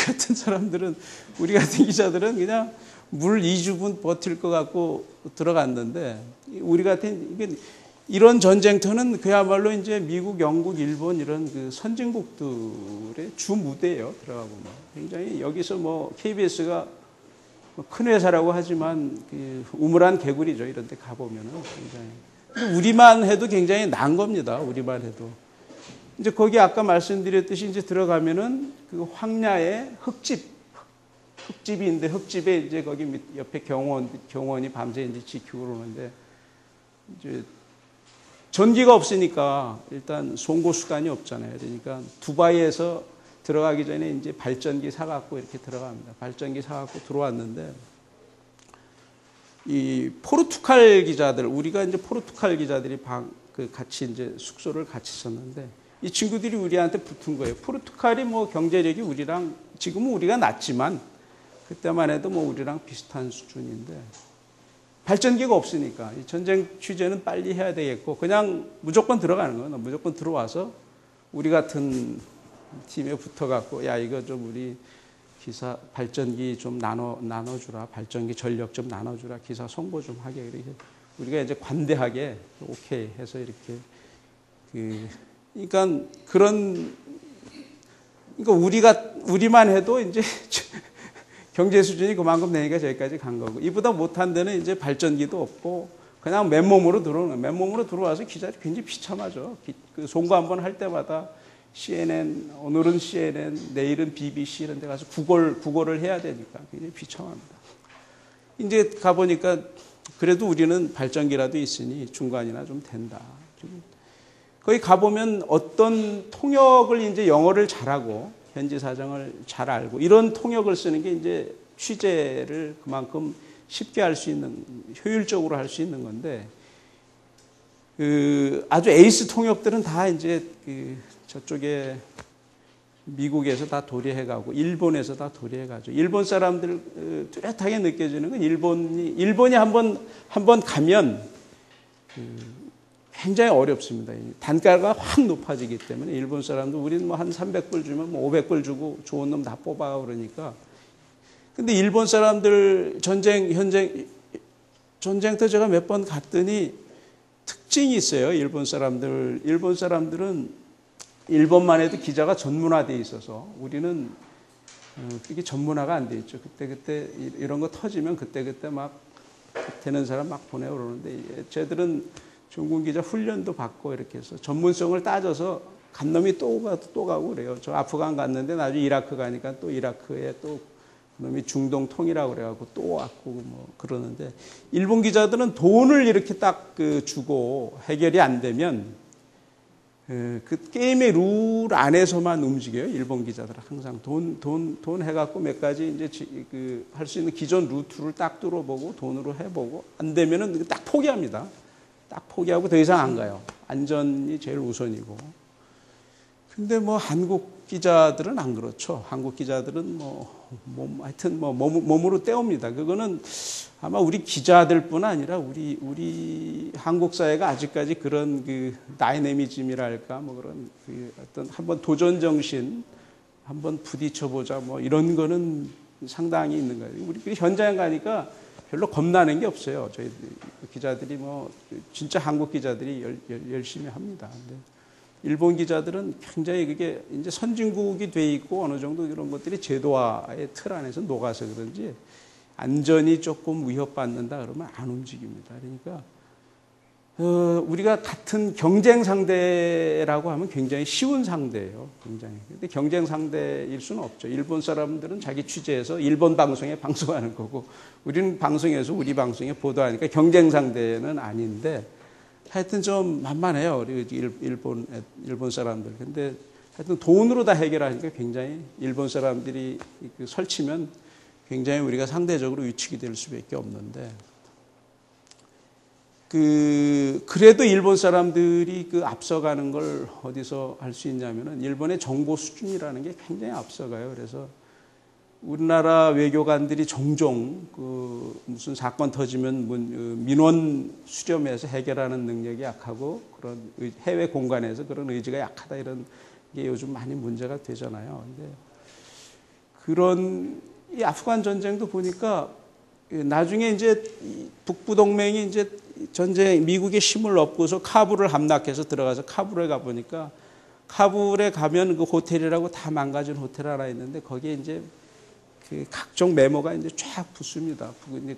S1: 같은 기자들은 그냥 물 2주분 버틸 것 같고 들어갔는데 우리 같은 이런 전쟁터는 그야말로 이제 미국, 영국, 일본 이런 그 선진국들의 주 무대예요. 들어가 보면 굉장히 여기서 뭐 KBS가 큰 회사라고 하지만 그 우물한 개구리죠. 이런 데 가보면은 굉장히 우리만 해도 굉장히 난 겁니다. 우리만 해도 이제 거기 아까 말씀드렸듯이 이제 들어가면은 그 황야의 흙집이 있는데 흙집에 이제 거기 옆에 경원이 밤새 이제 지키고 그러는데 이제 전기가 없으니까 일단 송고수단이 없잖아요. 그러니까 두바이에서 들어가기 전에 이제 발전기 사갖고 이렇게 들어갑니다. 발전기 사갖고 들어왔는데 이 포르투갈 기자들 우리가 이제 포르투갈 기자들이 같이 이제 숙소를 같이 썼는데 이 친구들이 우리한테 붙은 거예요. 포르투갈이 뭐 경제력이 우리랑 지금은 우리가 낮지만 그때만 해도 뭐 우리랑 비슷한 수준인데 발전기가 없으니까 이 전쟁 취재는 빨리 해야 되겠고 그냥 무조건 들어가는 거예요. 무조건 들어와서 우리 같은 팀에 붙어갖고 야 이거 좀 우리 기사 발전기 좀 나눠주라 발전기 전력 좀 나눠주라 기사 송보 좀 하게 이렇게 우리가 이제 관대하게 오케이 해서 이렇게 그러니까 우리만 해도 이제 경제 수준이 그만큼 되니까 저기까지 간 거고 이보다 못한 데는 이제 발전기도 없고 그냥 맨몸으로 들어와서 기자들이 굉장히 비참하죠. 그 송고 한번 할 때마다 CNN, 오늘은 CNN, 내일은 BBC 이런 데 가서 국어를 해야 되니까 굉장히 비참합니다. 이제 가보니까 그래도 우리는 발전기라도 있으니 중간이나 좀 된다. 거기 가보면 어떤 통역을 이제 영어를 잘하고 현지 사정을 잘 알고 이런 통역을 쓰는 게 이제 취재를 그만큼 쉽게 할 수 있는 효율적으로 할 수 있는 건데 아주 에이스 통역들은 다 이제 저쪽에 미국에서 다 도래해가고 일본에서 다 도래해가죠. 일본 사람들 뚜렷하게 느껴지는 건 일본이 한번 가면 굉장히 어렵습니다. 단가가 확 높아지기 때문에 일본 사람도 우리는 뭐 한 300불 주면 뭐 500불 주고 좋은 놈 다 뽑아 그러니까. 근데 일본 사람들 전쟁터 제가 몇 번 갔더니 특징이 있어요. 일본 사람들은 일본만 해도 기자가 전문화되어 있어서 우리는 그게 전문화가 안 돼 있죠. 그때 이런 거 터지면 그때 막 되는 사람 막 보내고 그러는데 쟤들은 종군 기자 훈련도 받고 이렇게 해서 전문성을 따져서 간 놈이 또 가고 그래요. 저 아프간 갔는데 나중에 이라크 가니까 또 이라크에 또 놈이 중동 통이라고 그래갖고 또 왔고 뭐 그러는데, 일본 기자들은 돈을 이렇게 딱 주고 해결이 안 되면 그 게임의 룰 안에서만 움직여요. 일본 기자들은 항상 돈 해갖고 몇 가지 이제 할 수 있는 기존 루트를 딱 뚫어보고 돈으로 해보고 안 되면은 딱 포기합니다. 딱 포기하고 더 이상 안 가요. 안전이 제일 우선이고. 근데 뭐 한국 기자들은 안 그렇죠. 한국 기자들은 하여튼 몸으로 때웁니다. 그거는 아마 우리 기자들뿐 아니라 우리 한국 사회가 아직까지 그런 그 다이내미즘이랄까 뭐 그런 어떤 한번 도전 정신, 한번 부딪혀보자 뭐 이런 거는 상당히 있는 거예요. 우리 현장에 가니까 별로 겁나는 게 없어요. 저희 기자들이 진짜 한국 기자들이 열심히 합니다. 근데 일본 기자들은 굉장히 그게 이제 선진국이 돼 있고 어느 정도 이런 것들이 제도화의 틀 안에서 녹아서 그런지 안전이 조금 위협받는다 그러면 안 움직입니다. 그러니까 우리가 같은 경쟁 상대라고 하면 굉장히 쉬운 상대예요. 굉장히. 근데 경쟁 상대일 수는 없죠. 일본 사람들은 자기 취재해서 일본 방송에 방송하는 거고, 우리는 방송에서 우리 방송에 보도하니까 경쟁 상대는 아닌데, 하여튼 좀 만만해요. 우리 일본 사람들. 근데 하여튼 돈으로 다 해결하니까 굉장히 일본 사람들이 설치면 굉장히 우리가 상대적으로 위축이 될 수밖에 없는데, 그래도 일본 사람들이 앞서가는 걸 어디서 알 수 있냐면은 일본의 정보 수준이라는 게 굉장히 앞서가요. 그래서 우리나라 외교관들이 종종 무슨 사건 터지면 민원 수렴해서 해결하는 능력이 약하고 그런 해외 공간에서 그런 의지가 약하다 이런 게 요즘 많이 문제가 되잖아요. 근데 그런 이 아프간 전쟁도 보니까 나중에 이제 북부 동맹이 이제 전쟁 미국의 힘을 얻고서 카불을 함락해서 들어가서 카불에 가 보니까, 카불에 가면 그 호텔이라고 다 망가진 호텔 하나 있는데 거기에 이제 그 각종 메모가 이제 쫙 붙습니다.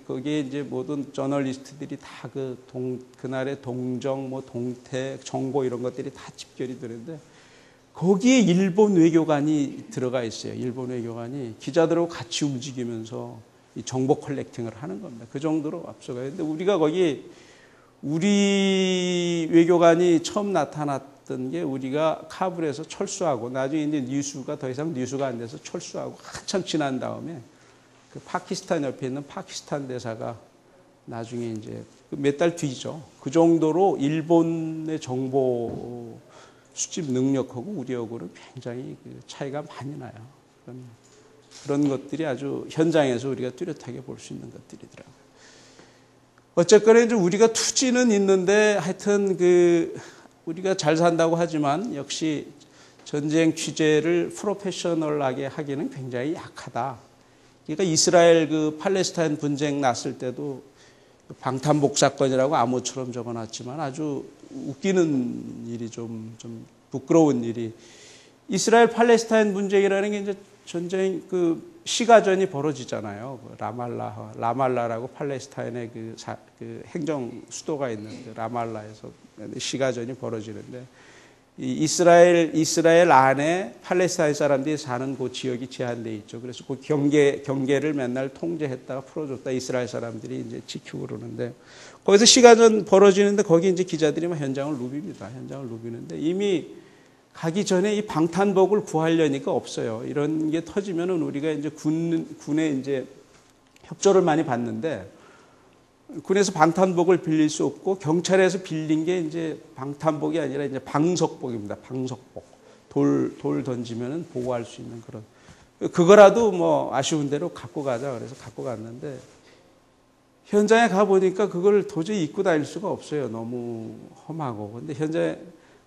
S1: 거기에 이제 모든 저널리스트들이 다 그날의 동정, 동태, 정보 이런 것들이 다 집결이 되는데 거기에 일본 외교관이 들어가 있어요. 일본 외교관이 기자들하고 같이 움직이면서 이 정보 컬렉팅을 하는 겁니다. 그 정도로 앞서가요. 근데 우리가 거기 우리 외교관이 처음 나타났던 게 우리가 카불에서 철수하고 나중에 이제 뉴스가 더 이상 뉴스가 안 돼서 철수하고 한참 지난 다음에 그 파키스탄 옆에 있는 파키스탄 대사가 나중에 이제 몇 달 뒤죠. 그 정도로 일본의 정보 수집 능력하고 우리하고는 굉장히 차이가 많이 나요. 그런 것들이 아주 현장에서 우리가 뚜렷하게 볼 수 있는 것들이더라고요. 어쨌거나 이제 우리가 투지는 있는데 하여튼 우리가 잘 산다고 하지만 역시 전쟁 취재를 프로페셔널하게 하기는 굉장히 약하다. 그러니까 이스라엘 팔레스타인 분쟁 났을 때도 방탄복 사건이라고 암호처럼 적어놨지만 아주 웃기는 일이 좀 부끄러운 일이, 이스라엘 팔레스타인 분쟁이라는 게 이제 전쟁 시가전이 벌어지잖아요. 라말라라고 팔레스타인의 그 행정 수도가 있는데 라말라에서 시가전이 벌어지는데, 이스라엘 안에 팔레스타인 사람들이 사는 그 지역이 제한돼 있죠. 그래서 그 경계를 맨날 통제했다가 풀어줬다 이스라엘 사람들이 이제 지키고 그러는데, 거기서 시가전 벌어지는데 거기 이제 기자들이 막 현장을 누빕니다. 현장을 누비는데 이미 가기 전에 이 방탄복을 구하려니까 없어요. 이런 게 터지면은 우리가 이제 군에 이제 협조를 많이 받는데, 군에서 방탄복을 빌릴 수 없고 경찰에서 빌린 게 이제 방탄복이 아니라 이제 방석복입니다. 방석복. 돌 던지면은 보호할 수 있는 그런. 그거라도 아쉬운 대로 갖고 가자 그래서 갖고 갔는데, 현장에 가 보니까 그걸 도저히 입고 다닐 수가 없어요. 너무 험하고. 근데 현장에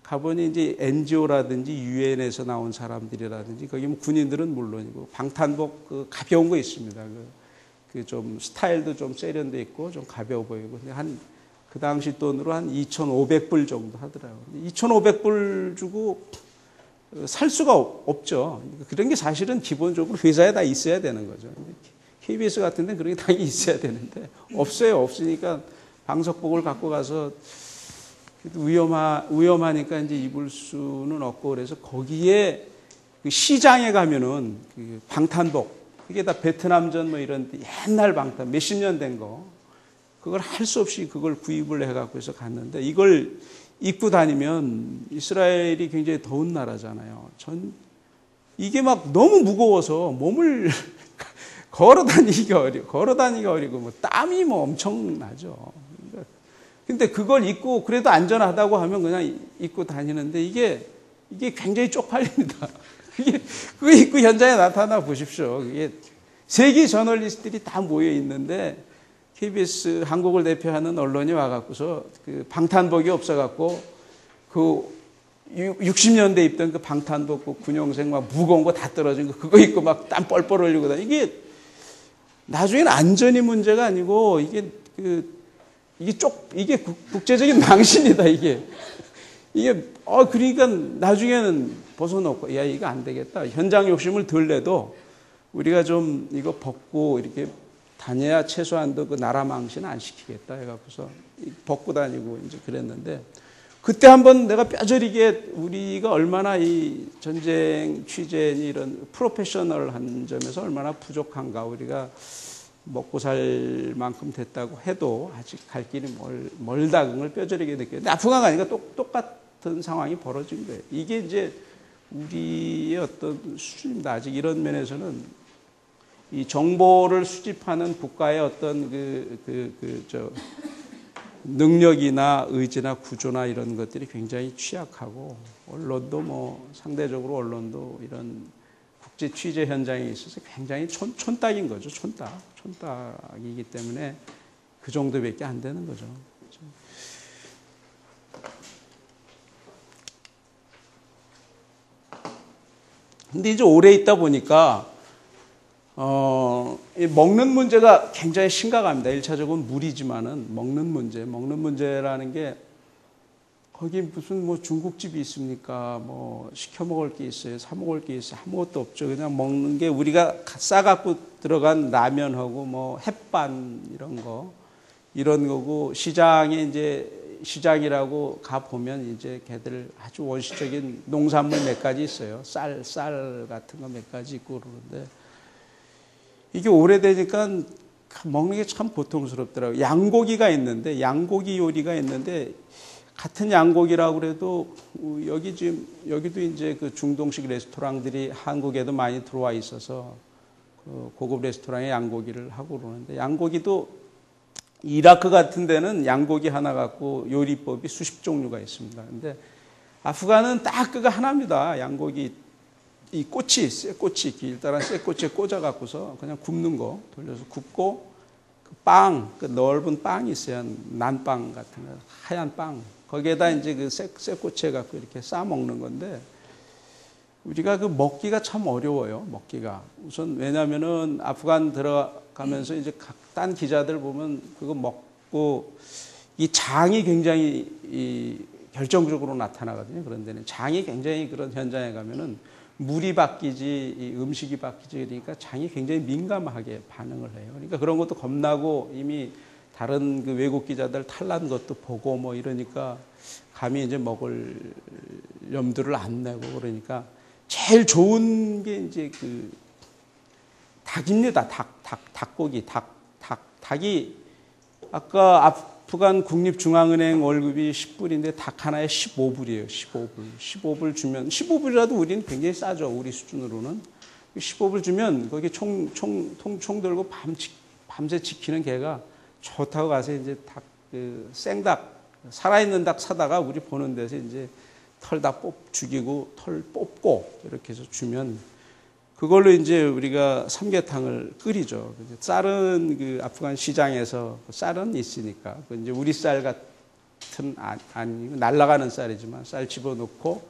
S1: 가보니 이제 NGO라든지 유엔에서 나온 사람들이라든지 거기 군인들은 물론이고 방탄복 가벼운 거 있습니다. 좀 스타일도 좀 세련돼 있고 좀 가벼워 보이고. 근데 그 당시 돈으로 한 2,500불 정도 하더라고요. 2,500불 주고 살 수가 없죠. 그런 게 사실은 기본적으로 회사에 다 있어야 되는 거죠. KBS 같은 데는 그런 게 당연히 있어야 되는데 없어요. 없으니까 방석복을 갖고 가서 위험하니까 이제 입을 수는 없고 그래서 거기에 그 시장에 가면은 그 방탄복, 이게 다 베트남전 뭐 이런 옛날 방탄 몇십 년 된 거, 그걸 할 수 없이 그걸 구입을 해갖고 해서 갔는데 이걸 입고 다니면 이스라엘이 굉장히 더운 나라잖아요. 이게 막 너무 무거워서 몸을 걸어 다니기가 어리고 뭐 땀이 뭐 엄청 나죠. 근데 그걸 입고 그래도 안전하다고 하면 그냥 입고 다니는데 이게 굉장히 쪽팔립니다. 그거 입고 현장에 나타나 보십시오. 이게 세계 저널리스트들이 다 모여 있는데 KBS 한국을 대표하는 언론이 와갖고서 그 방탄복이 없어갖고 그 60년대 입던 그 방탄복 그 군용색 막 무거운 거 다 떨어진 거 그거 입고 막 땀 뻘뻘 흘리고 다 이게 나중에는 안전이 문제가 아니고 이게 국제적인 망신이다, 이게. 그러니까 나중에는 벗어놓고, 야, 이거 안 되겠다. 현장 욕심을 덜 내도 우리가 좀 이거 벗고 이렇게 다녀야 최소한도 그 나라 망신 안 시키겠다 해갖고서 벗고 다니고 이제 그랬는데, 그때 한번 내가 뼈저리게 우리가 얼마나 이 전쟁 취재니 이런 프로페셔널한 점에서 얼마나 부족한가, 우리가 먹고 살 만큼 됐다고 해도 아직 갈 길이 멀다, 그걸 뼈저리게 느꼈는데 아프간 가니까 똑같은 상황이 벌어진 거예요. 이게 이제 우리의 어떤 수준입니다. 아직 이런 면에서는 이 정보를 수집하는 국가의 어떤 능력이나 의지나 구조나 이런 것들이 굉장히 취약하고, 언론도 뭐 상대적으로 언론도 이런 국제 취재 현장에 있어서 굉장히 촌딱인 거죠. 촌딱이기 때문에 그 정도밖에 안 되는 거죠. 근데 이제 오래 있다 보니까 먹는 문제가 굉장히 심각합니다. 1차적으로 물이지만은 먹는 문제라는 게, 거기 무슨 뭐 중국집이 있습니까? 뭐 시켜 먹을 게 있어요? 사 먹을 게 있어요? 아무것도 없죠. 그냥 먹는 게 우리가 싸갖고 들어간 라면하고 뭐 햇반 이런 거고, 시장이라고 가 보면 이제 걔들 아주 원시적인 농산물 몇 가지 있어요. 쌀 같은 거 몇 가지 있고 그러는데, 이게 오래되니까 먹는 게 참 고통스럽더라고요. 양고기가 있는데, 양고기 요리가 있는데, 같은 양고기라고 그래도 여기도 이제 그 중동식 레스토랑들이 한국에도 많이 들어와 있어서 그 고급 레스토랑에 양고기를 하고 그러는데, 양고기도 이라크 같은 데는 양고기 하나 갖고 요리법이 수십 종류가 있습니다. 근데 아프간은 딱 그거 하나입니다. 양고기 이 쇠꼬치 길다란 쇠꼬치에 꽂아 갖고서 그냥 굽는 거 돌려서 굽고, 그 넓은 빵이 있어요. 난빵 같은 거, 하얀 빵. 거기에다 이제 그 쇠꼬치에 갖고 이렇게 싸 먹는 건데, 우리가 그 먹기가 참 어려워요. 먹기가. 우선 왜냐면은 아프간 들어가면서 이제 딴 기자들 보면 그거 먹고 이 장이 굉장히 결정적으로 나타나거든요. 그런 데는 장이 굉장히, 그런 현장에 가면은 물이 바뀌지 이 음식이 바뀌지, 그러니까 장이 굉장히 민감하게 반응을 해요. 그러니까 그런 것도 겁나고, 이미 다른 그 외국 기자들 탈난 것도 보고 뭐 이러니까 감히 이제 먹을 염두를 안 내고, 그러니까 제일 좋은 게 이제 그 닭입니다. 닭고기. 닭이 아까 아프간 국립중앙은행 월급이 10불인데 닭 하나에 15불이에요. 15불 주면, 15불이라도 우리는 굉장히 싸죠. 우리 수준으로는. 15불 주면 거기 총 들고 밤새 지키는 개가 좋다고 가서 이제 생닭, 살아있는 닭 사다가 우리 보는 데서 이제 털 다 죽이고 털 뽑고 이렇게 해서 주면, 그걸로 이제 우리가 삼계탕을 끓이죠. 쌀은 그 아프간 시장에서 쌀은 있으니까 이제 우리 쌀 같은 아니 날아가는 쌀이지만 쌀 집어넣고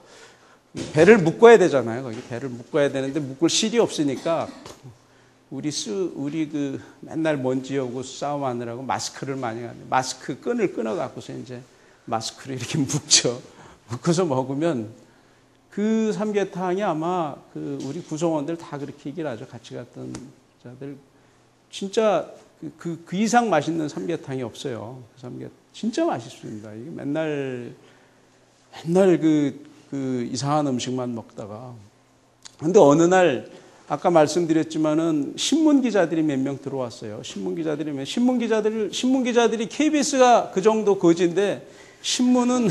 S1: 배를 묶어야 되잖아요. 거기 배를 묶어야 되는데 묶을 실이 없으니까 우리 그 맨날 먼지 오고 싸움하느라고 마스크를 많이 하는데, 마스크 끈을 끊어 갖고서 이제 마스크를 이렇게 묶죠. 묶어서 먹으면 그 삼계탕이 아마 그 우리 구성원들 다 그렇게 얘기를 하죠. 같이 갔던 자들 진짜 그 이상 맛있는 삼계탕이 없어요. 그 삼계탕. 진짜 맛있습니다. 이게 맨날 그 이상한 음식만 먹다가. 근데 어느 날 아까 말씀드렸지만은 신문 기자들이 몇 명 들어왔어요. 신문 기자들이 KBS가 그 정도 거지인데 신문은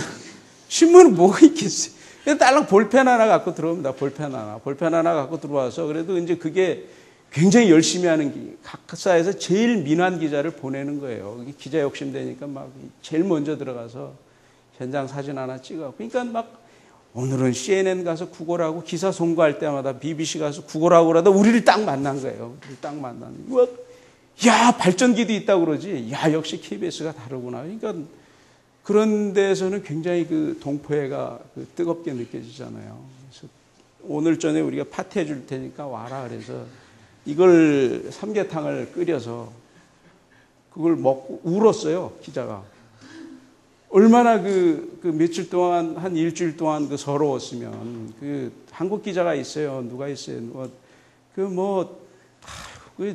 S1: 뭐가 있겠어요. 딸랑 볼펜 하나 갖고 들어옵니다. 볼펜 하나 갖고 들어와서 그래도 이제 그게 굉장히 열심히 하는 각사에서 제일 민한 기자를 보내는 거예요. 기자 욕심 되니까 막 제일 먼저 들어가서 현장 사진 하나 찍어. 그러니까 막 오늘은 CNN 가서 구걸하고 기사 송고할 때마다 BBC 가서 구걸하고 그러다 우리를 딱 만난 거예요. 야, 발전기도 있다고 그러지. 야, 역시 KBS가 다르구나. 그러니까 그런 데서는 굉장히 그 동포애가 뜨겁게 느껴지잖아요. 그래서 오늘 전에 우리가 파티해 줄 테니까 와라. 그래서 이걸 삼계탕을 끓여서 그걸 먹고 울었어요, 기자가. 얼마나 그 며칠 동안, 한 일주일 동안 그 서러웠으면. 그 한국 기자가 있어요. 누가 있어요. 그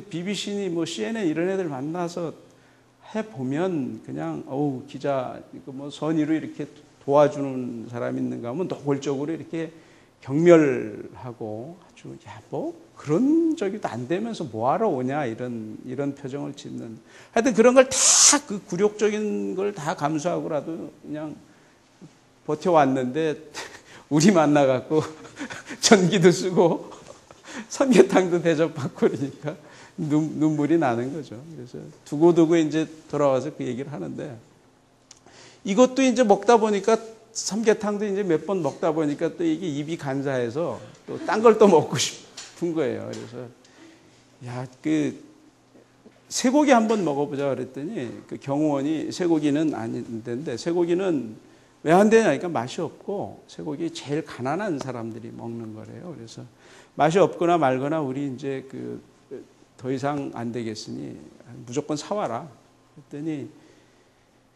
S1: BBC니 뭐 CNN 이런 애들 만나서 해보면 그냥, 기자, 뭐 선의로 이렇게 도와주는 사람 있는가 하면 노골적으로 이렇게 경멸하고 아주, 그런 적이도 안 되면서 뭐하러 오냐, 이런 표정을 짓는. 하여튼 그런 걸 다 그 굴욕적인 걸 다 감수하고라도 그냥 버텨왔는데, 우리 만나갖고 전기도 쓰고 삼계탕도 대접받고 그러니까 눈물이 나는 거죠. 그래서 두고두고 이제 돌아와서 그 얘기를 하는데, 이것도 이제 먹다 보니까 삼계탕도 이제 몇 번 먹다 보니까 또 이게 입이 간사해서 또 딴 걸 또 먹고 싶은 거예요. 그래서 쇠고기 한번 먹어보자 그랬더니 그 경호원이 쇠고기는 안 된대. 쇠고기는 왜 안 되냐? 그러니까 맛이 없고 쇠고기 제일 가난한 사람들이 먹는 거래요. 그래서 맛이 없거나 말거나 우리 이제 더 이상 안 되겠으니 무조건 사와라. 그랬더니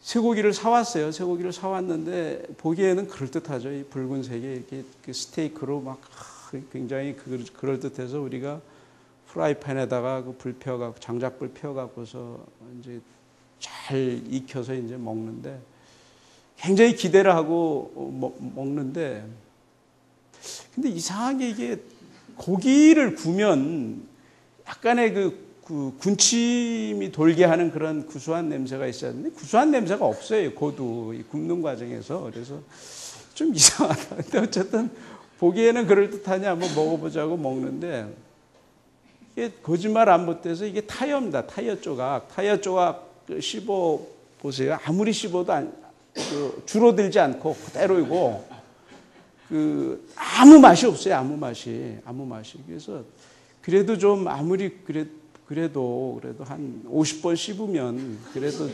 S1: 쇠고기를 사왔어요. 쇠고기를 사왔는데 보기에는 그럴듯하죠. 이 붉은색의 이렇게 그 스테이크로 막 굉장히 그럴듯해서 우리가 프라이팬에다가 그 불 펴갖고 장작불 펴갖고서 이제 잘 익혀서 이제 먹는데 굉장히 기대를 하고 먹는데, 근데 이상하게 이게 고기를 구우면 약간의 그 군침이 돌게 하는 그런 구수한 냄새가 있었는데 구수한 냄새가 없어요. 고도 이 굽는 과정에서. 그래서 좀 이상하다. 근데 어쨌든 보기에는 그럴듯하냐 한번 먹어보자고 먹는데, 이게 거짓말 안 못해서 이게 타이어입니다. 타이어 조각 씹어 보세요. 아무리 씹어도 줄어들지 않고 그대로이고 아무 맛이 없어요. 아무 맛이. 그래서 그래도 좀 아무리 그래도 한 50번 씹으면 그래도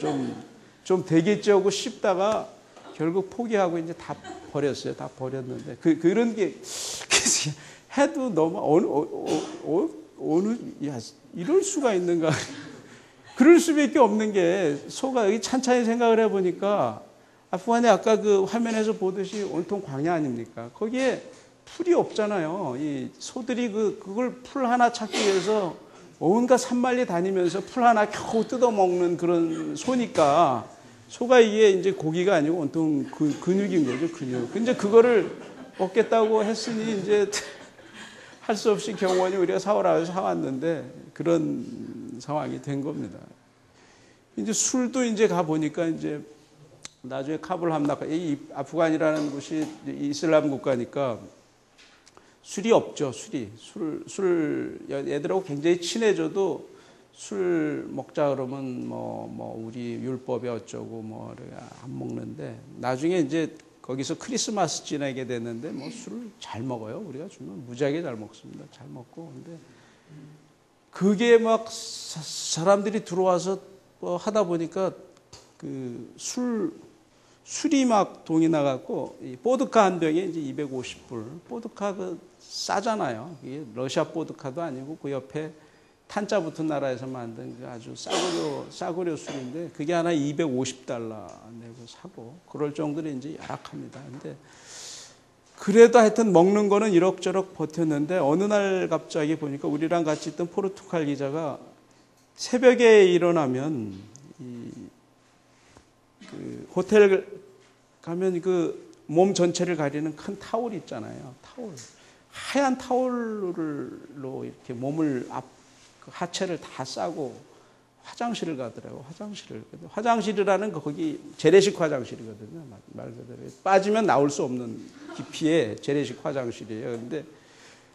S1: 좀 되겠지 하고 씹다가 결국 포기하고 이제 다 버렸어요. 다 버렸는데 그런 게 해도 너무 이럴 수가 있는가? 그럴 수밖에 없는 게 소가 여기 찬찬히 생각을 해보니까 아프간이 아까 그 화면에서 보듯이 온통 광야 아닙니까? 거기에 풀이 없잖아요. 이 소들이 그걸 풀 하나 찾기 위해서 온갖 산만리 다니면서 풀 하나 겨우 뜯어먹는 그런 소니까 소가 이게 이제 고기가 아니고 온통 근육인 거죠, 근육. 근데 그거를 먹겠다고 했으니 이제 할 수 없이 경호원이 우리가 사오라 해서 사왔는데 그런 상황이 된 겁니다. 이제 술도 이제 가보니까 이제 나중에 카불 함락, 이 아프간이라는 곳이 이슬람 국가니까 술이 없죠, 술, 애들하고 굉장히 친해져도 술 먹자 그러면 우리 율법에 어쩌고 안 먹는데, 나중에 이제 거기서 크리스마스 지내게 됐는데 술을 잘 먹어요. 우리가 주면 무지하게 잘 먹습니다. 잘 먹고. 근데 그게 막 사람들이 들어와서 하다 보니까 술이 막 동이 나갖고 보드카 한 병에 이제 250불. 보드카 싸잖아요. 이게 러시아 보드카도 아니고 그 옆에 탄자 붙은 나라에서 만든 아주 싸구려 술인데 그게 하나 250달러 내고 사고 그럴 정도로 이제 열악합니다. 근데 그래도 하여튼 먹는 거는 이럭저럭 버텼는데 어느 날 갑자기 보니까 우리랑 같이 있던 포르투갈 기자가 새벽에 일어나면 그 호텔 가면 그 몸 전체를 가리는 큰 타올 있잖아요. 타올. 하얀 타올로 이렇게 몸을 그 하체를 다 싸고 화장실을 가더라고. 화장실이라는 거 거기 재래식 화장실이거든요. 말 그대로 빠지면 나올 수 없는 깊이의 재래식 화장실이에요. 그런데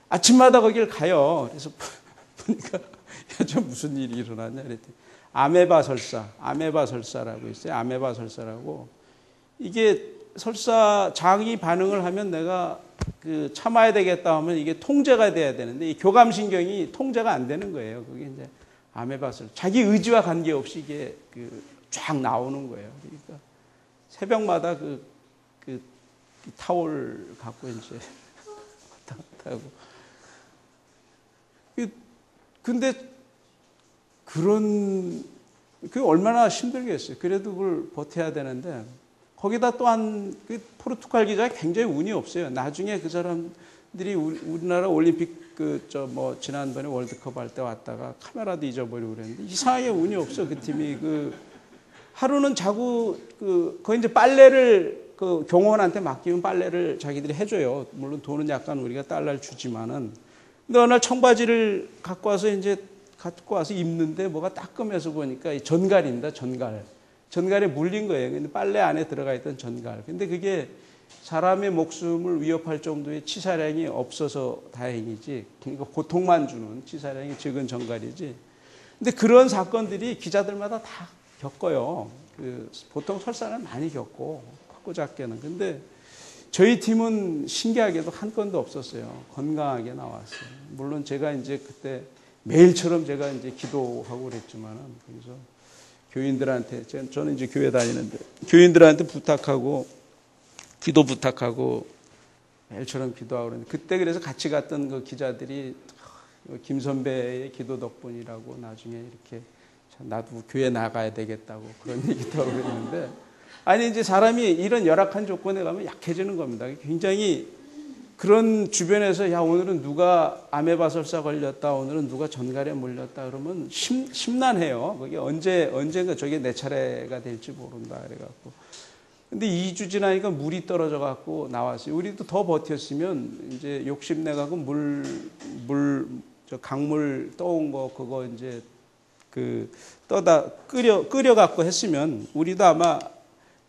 S1: 아침마다 거기를 가요. 그래서 보니까 저 무슨 일이 일어났냐 그랬더니 아메바 설사라고 있어요. 아메바 설사라고. 이게 설사 장이 반응을 하면 내가 그 참아야 되겠다 하면 이게 통제가 돼야 되는데 이 교감신경이 통제가 안 되는 거예요. 그게 이제 아메바 설사. 자기 의지와 관계없이 이게 그 쫙 나오는 거예요. 그러니까 새벽마다 그 타올 갖고 이제 왔다 갔다 하고. 근데 그게 얼마나 힘들겠어요. 그래도 그걸 버텨야 되는데 거기다 또한 그 포르투갈 기자가 굉장히 운이 없어요. 나중에 그 사람들이 우리나라 올림픽 지난번에 월드컵 할 때 왔다가 카메라도 잊어버리고 그랬는데 이상하게 운이 없어. 그 팀이 하루는 자꾸 거기 이제 빨래를 그 경호원한테 맡기면 빨래를 자기들이 해줘요. 물론 돈은 약간 우리가 달러를 주지만은. 근데 어느 날 청바지를 갖고 와서 입는데 뭐가 따끔해서 보니까 이 전갈입니다. 전갈에 물린 거예요. 근데 빨래 안에 들어가 있던 전갈. 근데 그게 사람의 목숨을 위협할 정도의 치사량이 없어서 다행이지. 그러니까 고통만 주는 치사량이 적은 전갈이지. 근데 그런 사건들이 기자들마다 다 겪어요. 보통 설사는 많이 겪고 크고 작게는. 근데 저희 팀은 신기하게도 한 건도 없었어요. 건강하게 나왔어요. 물론 제가 이제 그때 매일처럼 제가 이제 기도하고 그랬지만은 그래서 교인들한테 저는 이제 교회 다니는데 교인들한테 기도 부탁하고 매일처럼 기도하고 그랬는데 그때 그래서 같이 갔던 그 기자들이 김 선배의 기도 덕분이라고 나중에 이렇게 나도 교회 나가야 되겠다고 그런 얘기도 하고 그랬는데 아니 이제 사람이 이런 열악한 조건에 가면 약해지는 겁니다. 굉장히 그런 주변에서 야 오늘은 누가 아메바 설사 걸렸다, 오늘은 누가 전갈에 물렸다 그러면 심란해요. 그게 언젠가 저게 내 차례가 될지 모른다 그래갖고. 근데 2주 지나니까 물이 떨어져 갖고 나왔어요. 우리도 더 버텼으면 이제 욕심내갖고 강물 떠온 거 그거 이제 끓여 갖고 했으면 우리도 아마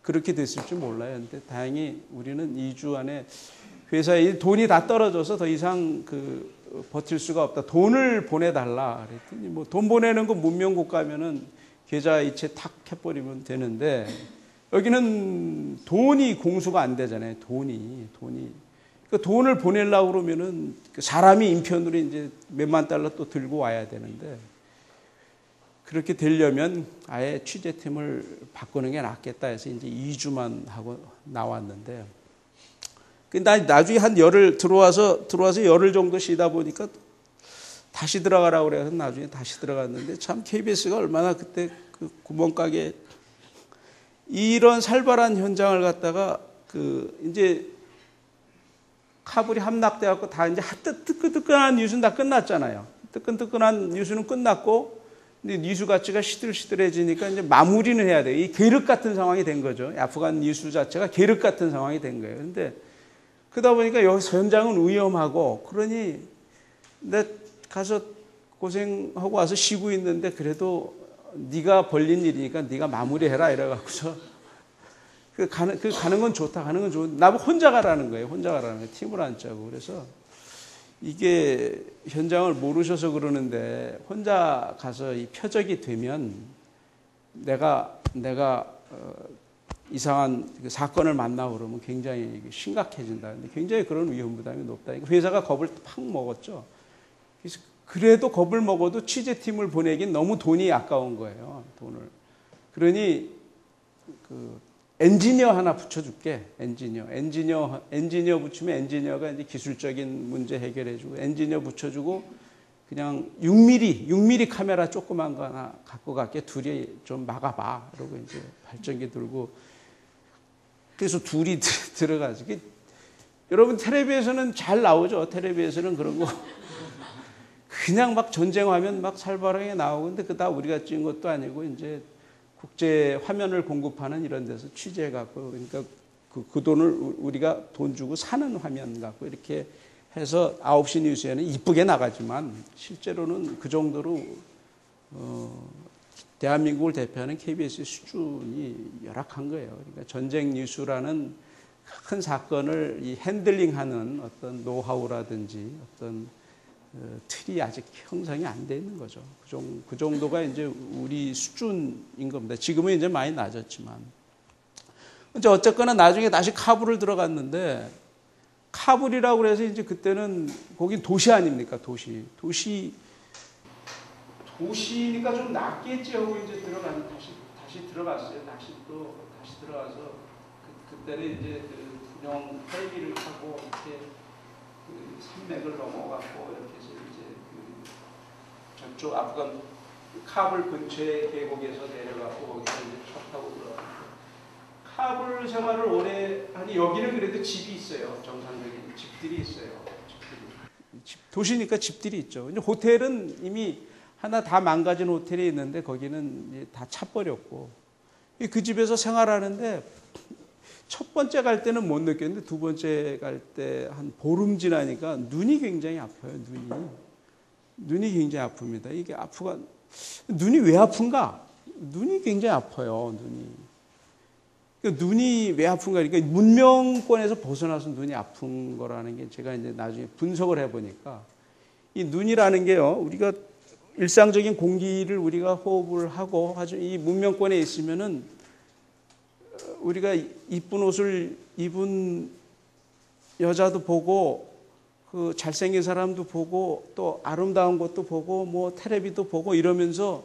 S1: 그렇게 됐을지 몰라요. 근데 다행히 우리는 2주 안에 회사에 돈이 다 떨어져서 더 이상 버틸 수가 없다. 돈을 보내달라. 그랬더니 뭐 돈 보내는 거 문명국 가면은 계좌이체 탁 해버리면 되는데 여기는 돈이 공수가 안 되잖아요. 돈이. 그 돈을 보내려고 그러면은 사람이 인편으로 이제 몇만 달러 또 들고 와야 되는데 그렇게 되려면 아예 취재팀을 바꾸는 게 낫겠다 해서 이제 2주만 하고 나왔는데 나중에 한 열흘 들어와서 열흘 정도 쉬다 보니까 다시 들어가라고 그래서 나중에 다시 들어갔는데 참 KBS가 얼마나 그때 그 구멍가게 이런 살벌한 현장을 갖다가 이제 카불이 함락돼 갖고 다 이제 뜨끈뜨끈한 뉴스는 다 끝났잖아요. 뜨끈뜨끈한 뉴스는 끝났고 근데 뉴스 가치가 시들시들해지니까 이제 마무리는 해야 돼요. 이 계륵 같은 상황이 된 거죠. 아프간 뉴스 자체가 계륵 같은 상황이 된 거예요. 근데 그러다 보니까 여기서 현장은 위험하고 그러니 내 가서 고생하고 와서 쉬고 있는데 그래도 네가 벌린 일이니까 네가 마무리해라 이래갖고서 가는 건 좋다. 가는 건 좋은데 나보고 혼자 가라는 거예요. 팀을 안 짜고. 그래서 이게 현장을 모르셔서 그러는데 혼자 가서 이 표적이 되면 내가 이상한 사건을 만나고 그러면 굉장히 심각해진다. 근데 굉장히 그런 위험 부담이 높다. 회사가 겁을 팍 먹었죠. 그래서 그래도 겁을 먹어도 취재팀을 보내긴 너무 돈이 아까운 거예요. 돈을. 그러니 엔지니어 하나 붙여줄게. 엔지니어 붙이면 엔지니어가 이제 기술적인 문제 해결해주고 엔지니어 붙여주고 그냥 6mm 카메라 조그만 거 하나 갖고 갈게. 둘이 좀 막아봐. 그러고 이제 발전기 들고 그래서 둘이 들어가서 여러분 텔레비에서는 잘 나오죠. 텔레비에서는 그런 거 그냥 막 전쟁하면 막 살벌하게 나오고 근데 그 다 우리가 찍은 것도 아니고 이제 국제 화면을 공급하는 이런 데서 취재해갖고, 그러니까 그 돈을 우리가 돈 주고 사는 화면 갖고 이렇게 해서 9시 뉴스에는 이쁘게 나가지만 실제로는 그 정도로 대한민국을 대표하는 KBS의 수준이 열악한 거예요. 그러니까 전쟁 뉴스라는 큰 사건을 이 핸들링하는 어떤 노하우라든지 어떤 틀이 아직 형성이 안 돼 있는 거죠. 그 정도가 이제 우리 수준인 겁니다. 지금은 이제 많이 낮았지만. 이제 어쨌거나 나중에 다시 카불을 들어갔는데, 카불이라고 해서 이제 그때는 거긴 도시 아닙니까? 도시니까 좀 낫겠지 하고 이제 다시 들어갔어요. 다시 들어가서 그때는 이제 그 군용 헬기를 타고 이렇게 그 산맥을 넘어갔고 이렇게 해서 이제 그 저쪽 아프간 카불 근처의 계곡에서 내려가고 거기서 이제 차 타고 들어갔고, 카불 생활을 오래 하니 여기는 그래도 집이 있어요. 정상적인 집들이 있어요. 도시니까 집들이 있죠. 이제 호텔은 이미 하나 다 망가진 호텔이 있는데 거기는 이제 다 차버렸고, 그 집에서 생활하는데 첫 번째 갈 때는 못 느꼈는데 두 번째 갈 때 한 보름 지나니까 눈이 굉장히 아파요. 눈이 굉장히 아픕니다. 이게 눈이 왜 아픈가? 눈이 굉장히 아파요. 눈이 왜 아픈가? 그러니까 문명권에서 벗어나서 눈이 아픈 거라는 게 제가 이제 나중에 분석을 해보니까, 이 눈이라는 게요, 우리가 일상적인 공기를 우리가 호흡을 하고 아주 이 문명권에 있으면은 우리가 이쁜 옷을 입은 여자도 보고, 그 잘생긴 사람도 보고, 또 아름다운 것도 보고, 뭐 텔레비도 보고 이러면서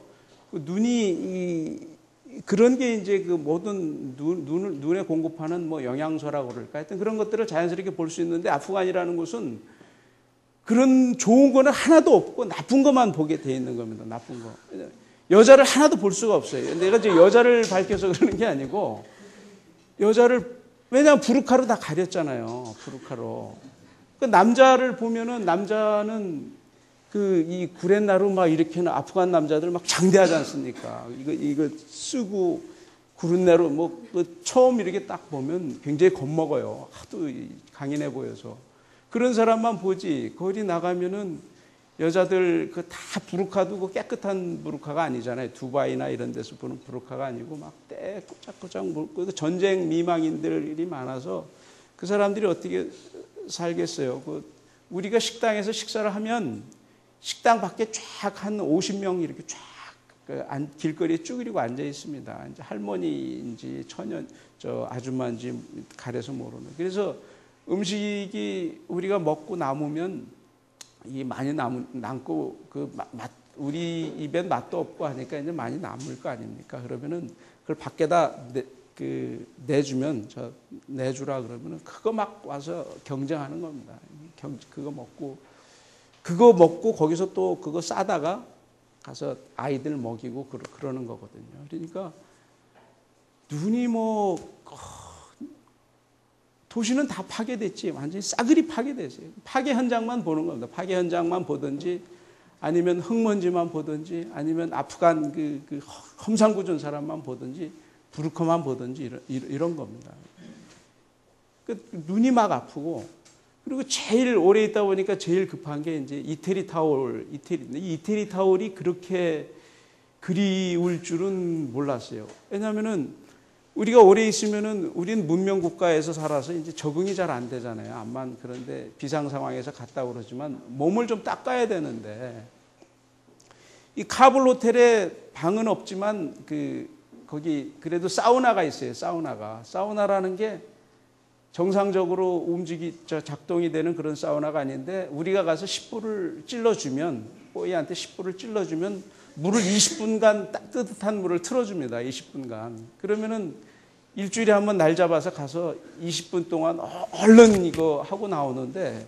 S1: 그 눈이 그런 게 이제 그 모든 눈에 공급하는 뭐 영양소라고 그럴까, 하여튼 그런 것들을 자연스럽게 볼 수 있는데, 아프간이라는 곳은 그런 좋은 거는 하나도 없고 나쁜 것만 보게 돼 있는 겁니다. 나쁜 거. 여자를 하나도 볼 수가 없어요. 내가 이제 여자를 밝혀서 그러는 게 아니고, 왜냐하면 부르카로 다 가렸잖아요. 부르카로. 그 남자를 보면은, 남자는 이 구렛나루 막 이렇게는 아프간 남자들 막 장대하지 않습니까? 이거 쓰고 구렛나루 처음 이렇게 딱 보면 굉장히 겁먹어요. 하도 강인해 보여서. 그런 사람만 보지, 거기 나가면은 여자들 다 부르카도 그 깨끗한 부르카가 아니잖아요. 두바이나 이런 데서 보는 부르카가 아니고 막 때 꼬짝꼬짝 물고, 전쟁 미망인들이 많아서 그 사람들이 어떻게 살겠어요. 우리가 식당에서 식사를 하면 식당 밖에 쫙 한 50명 이렇게 쫙 길거리에 쭉 이러고 앉아 있습니다. 이제 할머니인지 아줌마인지 가려서 모르는. 그래서 음식이 우리가 먹고 남으면 이 많이 남고 우리 입엔 맛도 없고 하니까 이제 많이 남을 거 아닙니까? 그러면은 그걸 밖에다 내주면, 내주라 그러면은 그거 막 와서 경쟁하는 겁니다. 그거 먹고 거기서 또 그거 싸다가 가서 아이들 먹이고 그러는 거거든요. 그러니까 눈이 도시는 다 파괴됐지, 완전히 싸그리 파괴됐어요. 파괴 현장만 보는 겁니다. 파괴 현장만 보든지, 아니면 흙먼지만 보든지, 아니면 아프간 그 험상궂은 사람만 보든지, 부르카만 보든지 이런 겁니다. 눈이 막 아프고, 그리고 제일 오래 있다 보니까 제일 급한 게 이제 이태리 타올이 그렇게 그리울 줄은 몰랐어요. 왜냐하면은 우리가 오래 있으면은 우리는 문명 국가에서 살아서 이제 적응이 잘 안 되잖아요. 암만 그런데 비상 상황에서 갔다 그러지만 몸을 좀 닦아야 되는데, 이 카불 호텔에 방은 없지만 거기 그래도 사우나가 있어요. 사우나라는 게 정상적으로 작동이 되는 그런 사우나가 아닌데, 우리가 가서 10불을 찔러주면, 뽀이한테 10불을 찔러주면 물을 20분간 따뜻한 물을 틀어줍니다. 20분간. 그러면은 일주일에 한번 날 잡아서 가서 20분 동안 얼른 이거 하고 나오는데,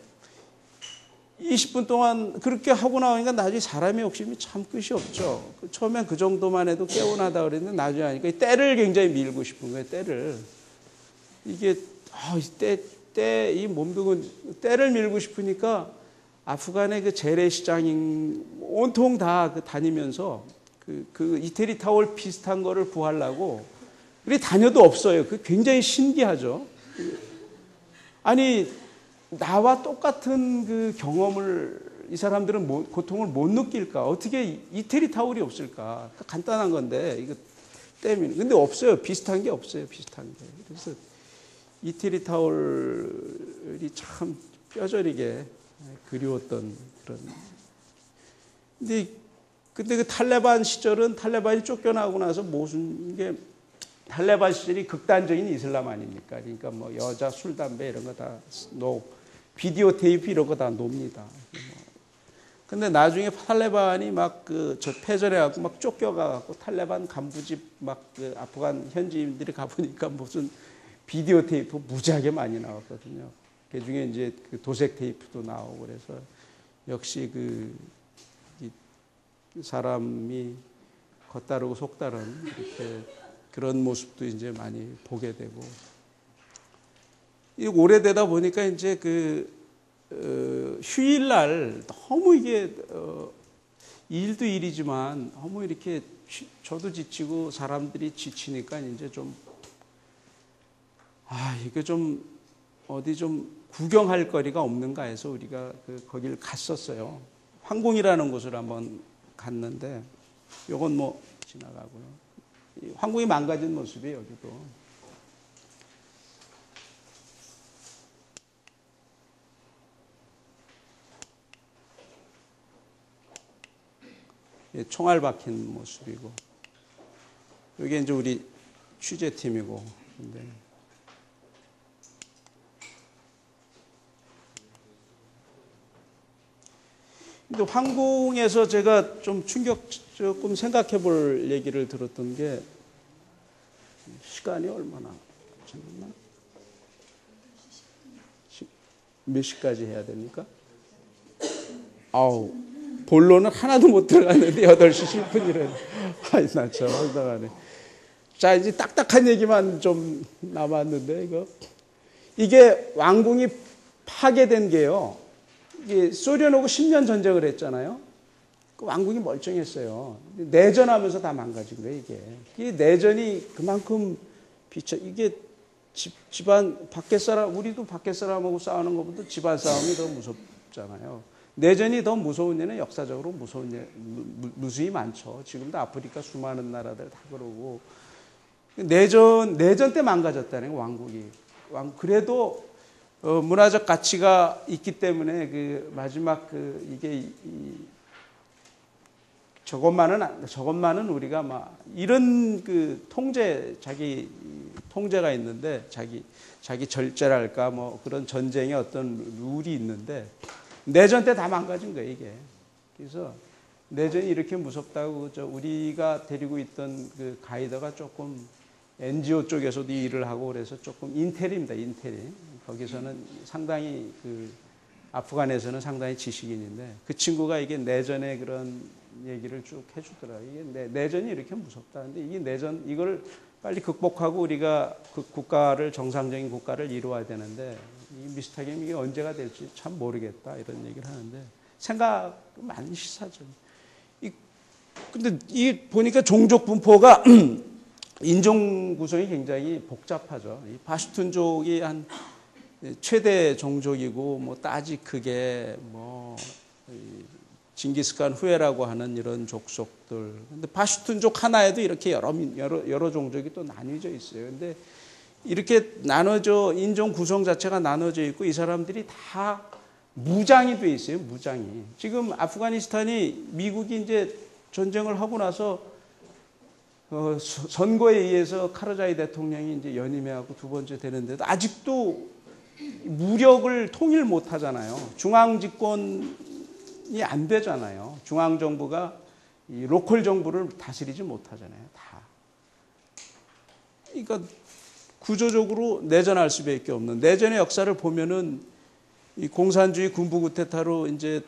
S1: 20분 동안 그렇게 하고 나오니까 나중에 사람의 욕심이 참 끝이 없죠. 처음엔 그 정도만 해도 개운하다 그랬는데 나중에 하니까 때를 굉장히 밀고 싶은 거예요. 때를. 이게 이 몸뚱은 때를 밀고 싶으니까 아프간의 그 재래시장인 온통 다 다니면서 그 이태리 타월 비슷한 거를 구하려고 그래 다녀도 없어요. 그 굉장히 신기하죠. 아니 나와 똑같은 그 경험을 이 사람들은 고통을 못 느낄까? 어떻게 이태리 타월이 없을까? 간단한 건데 이거 때문에 근데 없어요. 비슷한 게 없어요. 비슷한 게. 그래서 이태리 타월이 참 뼈저리게 그리웠던 그런. 근데 그 탈레반 시절은 탈레반이 쫓겨나고 나서 무슨 게 탈레반 시절이 극단적인 이슬람 아닙니까? 그러니까 뭐 여자, 술, 담배 이런 거 다 비디오 테이프 이런 거 다 놉니다. 근데 나중에 탈레반이 막 저 패전해갖고 막 쫓겨가갖고 탈레반 간부집 막 그 아프간 현지인들이 가보니까 무슨 비디오 테이프 무지하게 많이 나왔거든요. 그 중에 이제 그 도색 테이프도 나오고 그래서 역시 사람이 겉다르고 속다른 이렇게 그런 모습도 이제 많이 보게 되고 오래되다 보니까 이제 휴일날 너무 이게 일도 일이지만 너무 이렇게 저도 지치고 사람들이 지치니까 이제 좀 이거 좀 어디 좀 구경할 거리가 없는가 해서 우리가 거길 갔었어요. 황궁이라는 곳을 한번 갔는데 요건 뭐 지나가고요. 황궁이 망가진 모습이에요. 여기도. 총알 박힌 모습이고 여기 이제 우리 취재팀이고 근데 황궁에서 제가 좀 조금 생각해 볼 얘기를 들었던 게 시간이 얼마나 괜찮나? 몇 시까지 해야 됩니까? 본론은 하나도 못 들어갔는데 8시 10분이래. 나 참 황당하네. 자, 이제 딱딱한 얘기만 좀 남았는데 이게 왕궁이 파괴된 게요. 이게 소련하고 10년 전쟁을 했잖아요. 그 왕궁이 멀쩡했어요. 내전하면서 다 망가진 거예요, 이게. 이 내전이 그만큼 이게 집안 밖에 사람, 우리도 밖에 사람하고 싸우는 것보다 집안 싸움이 더 무섭잖아요. 내전이 더 무서운 일은 역사적으로 무서운 일, 무수히 많죠. 지금도 아프리카 수많은 나라들 다 그러고. 내전 때 망가졌다는 거예요, 왕국이. 그래도 문화적 가치가 있기 때문에 마지막 이게 저것만은 우리가 막 이런 자기 통제가 있는데 자기 절제랄까 뭐 그런 전쟁의 어떤 룰이 있는데 내전 때 다 망가진 거예요, 이게. 그래서 내전이 이렇게 무섭다고 우리가 데리고 있던 가이드가 조금 NGO 쪽에서도 일을 하고 그래서 조금 인텔입니다, 인텔이. 거기서는 상당히 아프간에서는 상당히 지식인인데 그 친구가 이게 내전의 그런 얘기를 쭉 해주더라고요. 이게 내전이 이렇게 무섭다. 근데 이게 이걸 빨리 극복하고 우리가 정상적인 국가를 이루어야 되는데 이 미스터게임 이게 언제가 될지 참 모르겠다 이런 얘기를 하는데 생각 많이 시사죠. 근데 이 보니까 종족 분포가 인종 구성이 굉장히 복잡하죠. 이 파슈툰족이 한 최대 종족이고 뭐 따지크게 뭐 징기스칸 후예라고 하는 이런 족속들. 근데 파슈툰족 하나에도 이렇게 여러 종족이 또 나뉘어져 있어요. 근데 이렇게 인종 구성 자체가 나눠져 있고 이 사람들이 다 무장이 돼 있어요. 무장이. 지금 아프가니스탄이 미국이 이제 전쟁을 하고 나서 선거에 의해서 카르자이 대통령이 이제 연임해하고 두 번째 되는데도 아직도 무력을 통일 못 하잖아요. 중앙 집권이 안 되잖아요. 중앙 정부가 이 로컬 정부를 다스리지 못하잖아요. 다. 그러니까 구조적으로 내전할 수밖에 없는 내전의 역사를 보면은 이 공산주의 군부 쿠데타로 이제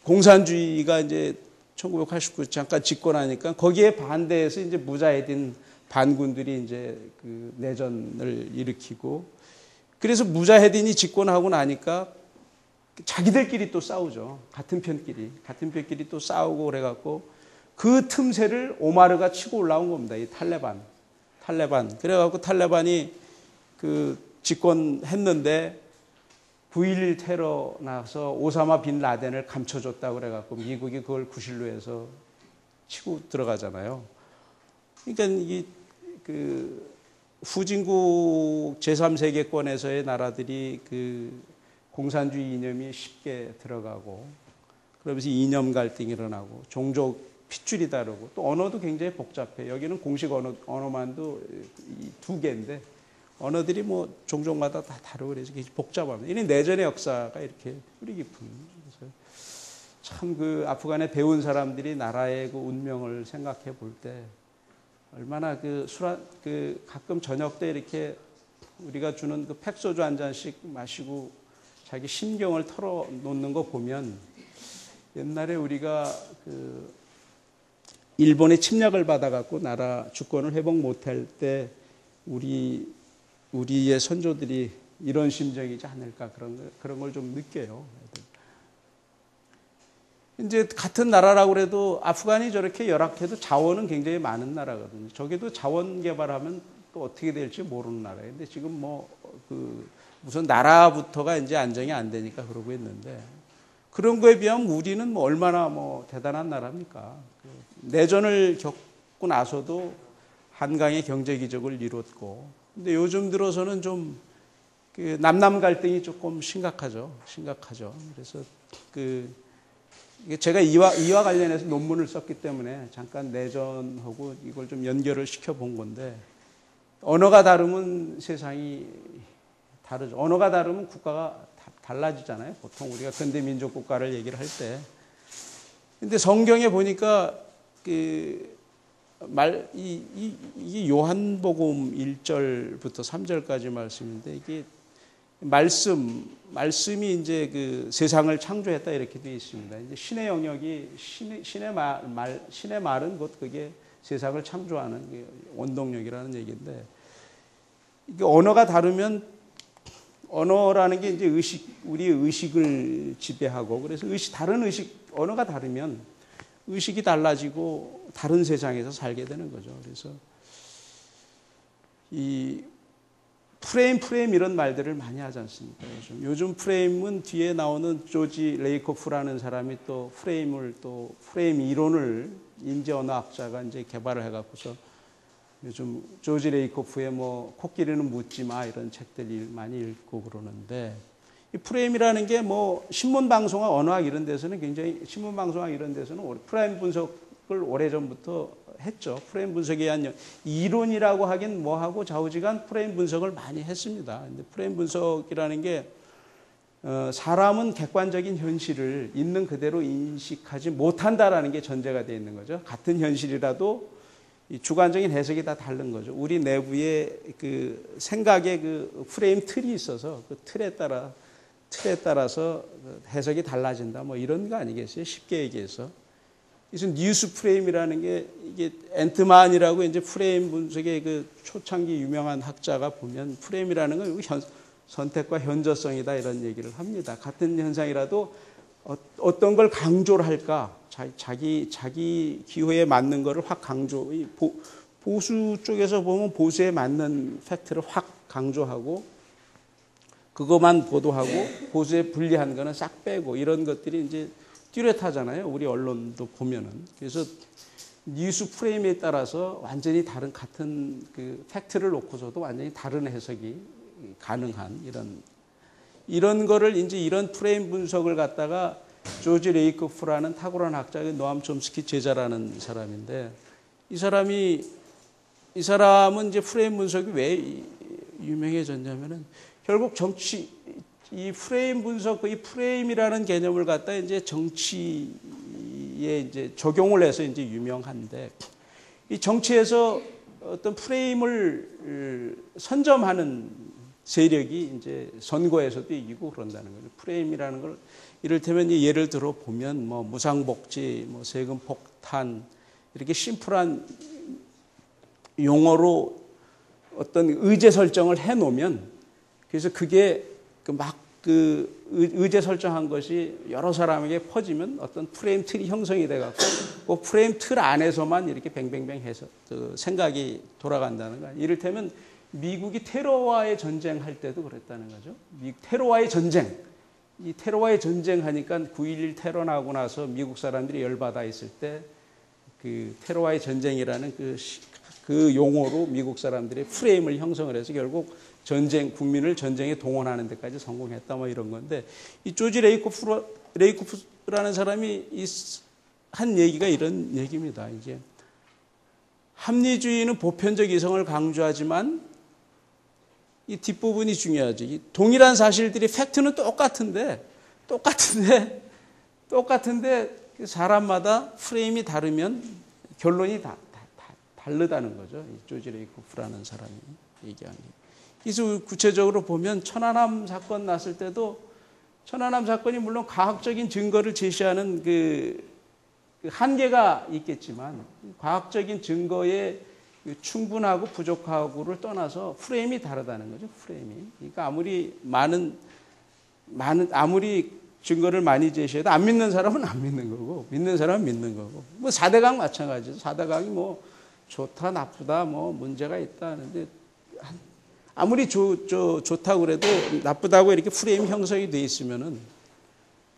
S1: 공산주의가 이제 1989 잠깐 집권하니까 거기에 반대해서 이제 무자헤딘 반군들이 이제 내전을 일으키고 그래서 무자헤딘이 집권하고 나니까 자기들끼리 또 싸우죠. 같은 편끼리 또 싸우고 그래갖고 그 틈새를 오마르가 치고 올라온 겁니다. 이 탈레반. 그래갖고 탈레반이 그 집권했는데 9.11 테러 나서 오사마 빈 라덴을 감춰줬다고 그래갖고 미국이 그걸 구실로 해서 치고 들어가잖아요. 그러니까 이 그 후진국 제3세계권에서의 나라들이 그 공산주의 이념이 쉽게 들어가고 그러면서 이념 갈등이 일어나고 종족 핏줄이 다르고 또 언어도 굉장히 복잡해. 여기는 공식 언어만도 2개인데 언어들이 뭐 종족마다 다 다르고 그래서 복잡합니다. 이런 내전의 역사가 이렇게 뿌리 깊은. 그래서 참 그 아프간에 배운 사람들이 나라의 그 운명을 생각해 볼 때 얼마나 그 가끔 저녁 때 이렇게 우리가 주는 그 팩소주 한 잔씩 마시고 자기 심경을 털어놓는 거 보면 옛날에 우리가 그 일본의 침략을 받아갖고 나라 주권을 회복 못할 때 우리의 선조들이 이런 심정이지 않을까 그런 걸 좀 느껴요. 이제 같은 나라라고 그래도 아프간이 저렇게 열악해도 자원은 굉장히 많은 나라거든요. 저기도 자원 개발하면 또 어떻게 될지 모르는 나라예요. 근데 지금 무슨 나라부터가 이제 안정이 안 되니까 그러고 있는데 그런 거에 비하면 우리는 뭐 얼마나 대단한 나라입니까? 내전을 겪고 나서도 한강의 경제 기적을 이뤘고 근데 요즘 들어서는 좀 그 남남 갈등이 조금 심각하죠. 그래서 제가 이와 관련해서 논문을 썼기 때문에 잠깐 내전하고 이걸 좀 연결을 시켜본 건데 언어가 다르면 세상이 다르죠. 언어가 다르면 국가가 달라지잖아요. 보통 우리가 근대 민족 국가를 얘기를 할 때. 근데 성경에 보니까 이게 요한복음 1절부터 3절까지 말씀인데 이게 말씀이 이제 그 세상을 창조했다 이렇게 되어 있습니다. 이제 신의 영역이 신의 말은 곧 그게 세상을 창조하는 원동력이라는 얘기인데 이게 언어가 다르면 언어라는 게 이제 우리의 의식을 지배하고 그래서 언어가 다르면 의식이 달라지고 다른 세상에서 살게 되는 거죠. 그래서 이 프레임 이런 말들을 많이 하지 않습니까? 요즘 프레임은 뒤에 나오는 조지 레이코프라는 사람이 또 프레임 이론을 인지 언어학자가 이제 개발을 해갖고서 요즘 조지 레이코프의 코끼리는 묻지 마 이런 책들이 많이 읽고 그러는데 이 프레임이라는 게 신문방송학 언어학 이런 데서는 프레임 분석을 오래전부터 했죠. 프레임 분석에 대한 이론이라고 하긴 뭐하고 좌우지간 프레임 분석을 많이 했습니다. 근데 프레임 분석이라는 게 사람은 객관적인 현실을 있는 그대로 인식하지 못한다라는 게 전제가 되어 있는 거죠. 같은 현실이라도 이 주관적인 해석이 다 다른 거죠. 우리 내부에 그 생각의 그 프레임 틀이 있어서 그 틀에 따라서 해석이 달라진다. 이런 거 아니겠어요? 쉽게 얘기해서. 그래서 뉴스 프레임이라는 게 이게 앤트만이라고 이제 프레임 분석의 그 초창기 유명한 학자가 보면 프레임이라는 건 선택과 현저성이다 이런 얘기를 합니다. 같은 현상이라도 어떤 걸 강조를 할까? 자기 기호에 맞는 거를 확 강조. 보수 쪽에서 보면 보수에 맞는 팩트를 확 강조하고 그것만 보도하고 보수에 불리한 거는 싹 빼고 이런 것들이 이제 뚜렷하잖아요. 우리 언론도 보면은. 그래서 뉴스 프레임에 따라서 완전히 같은 그 팩트를 놓고서도 완전히 다른 해석이 가능한 이런 거를 이제 이런 프레임 분석을 갖다가 조지 레이코프라는 탁월한 학자의 노암 촘스키 제자라는 사람인데 이 사람은 이제 프레임 분석이 왜 유명해졌냐면은 결국 이 프레임 분석, 이 프레임이라는 개념을 갖다 이제 정치에 이제 적용을 해서 이제 유명한데 이 정치에서 어떤 프레임을 선점하는 세력이 이제 선거에서도 이기고 그런다는 거죠. 프레임이라는 걸 이를테면 예를 들어 보면 무상복지, 세금 폭탄 이렇게 심플한 용어로 어떤 의제 설정을 해놓으면 그래서 그게 막 의제 설정한 것이 여러 사람에게 퍼지면 어떤 프레임 틀이 형성이 돼갖고 그 프레임 틀 안에서만 이렇게 뱅뱅뱅 해서 생각이 돌아간다는 거야. 이를테면 미국이 테러와의 전쟁할 때도 그랬다는 거죠. 테러와의 전쟁. 이 테러와의 전쟁 하니까 9.11 테러 나고 나서 미국 사람들이 열받아 있을 때 그 테러와의 전쟁이라는 그 용어로 미국 사람들이 프레임을 형성을 해서 결국 국민을 전쟁에 동원하는 데까지 성공했다 뭐 이런 건데, 이 조지 레이코프라는 사람이 한 얘기가 이런 얘기입니다. 이제 합리주의는 보편적 이성을 강조하지만 이 뒷부분이 중요하지. 동일한 사실들이 팩트는 똑같은데 사람마다 프레임이 다르면 결론이 다 다르다는 거죠. 이 조지 레이코프라는 사람이 얘기한 게. 그래서 구체적으로 보면 천안함 사건 났을 때도 천안함 사건이 물론 과학적인 증거를 제시하는 그 한계가 있겠지만 과학적인 증거에 충분하고 부족하고를 떠나서 프레임이 다르다는 거죠. 프레임이. 그러니까 아무리 증거를 많이 제시해도 안 믿는 사람은 안 믿는 거고 믿는 사람은 믿는 거고. 뭐 4대강 마찬가지죠. 4대강이 뭐 좋다 나쁘다 뭐 문제가 있다 하는데 아무리 좋다고 그래도 나쁘다고 이렇게 프레임 형성이 돼 있으면은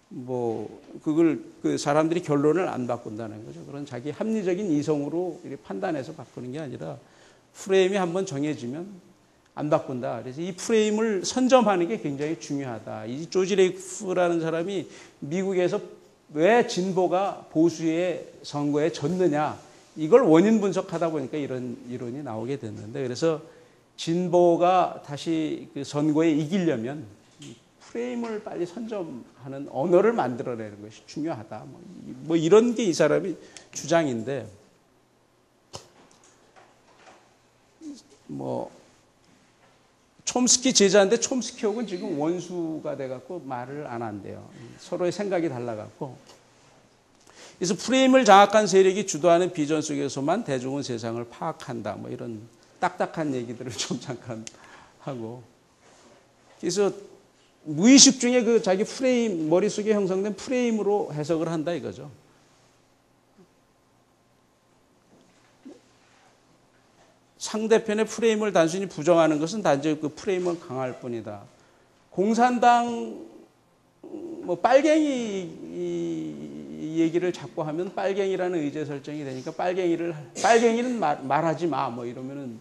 S1: 뭐 그걸 그 사람들이 결론을 안 바꾼다는 거죠. 그런 자기 합리적인 이성으로 이렇게 판단해서 바꾸는 게 아니라 프레임이 한번 정해지면 안 바꾼다. 그래서 이 프레임을 선점하는 게 굉장히 중요하다. 이 조지 레이코프라는 사람이 미국에서 왜 진보가 보수의 선거에 졌느냐 이걸 원인 분석하다 보니까 이런 이론이 나오게 됐는데, 그래서 진보가 다시 그 선거에 이기려면 프레임을 빨리 선점하는 언어를 만들어내는 것이 중요하다. 뭐 이런 게 이 사람이 주장인데, 뭐 촘스키 제자인데 촘스키하고는 지금 원수가 돼갖고 말을 안 한대요. 서로의 생각이 달라갖고. 그래서 프레임을 장악한 세력이 주도하는 비전 속에서만 대중은 세상을 파악한다. 뭐 이런 딱딱한 얘기들을 좀 잠깐 하고. 그래서 무의식 중에 그 자기 프레임, 머릿속에 형성된 프레임으로 해석을 한다 이거죠. 상대편의 프레임을 단순히 부정하는 것은 단지 그 프레임은 강할 뿐이다. 공산당, 뭐 빨갱이 얘기를 자꾸 하면 빨갱이라는 의제 설정이 되니까 빨갱이는 말하지 마. 뭐 이러면은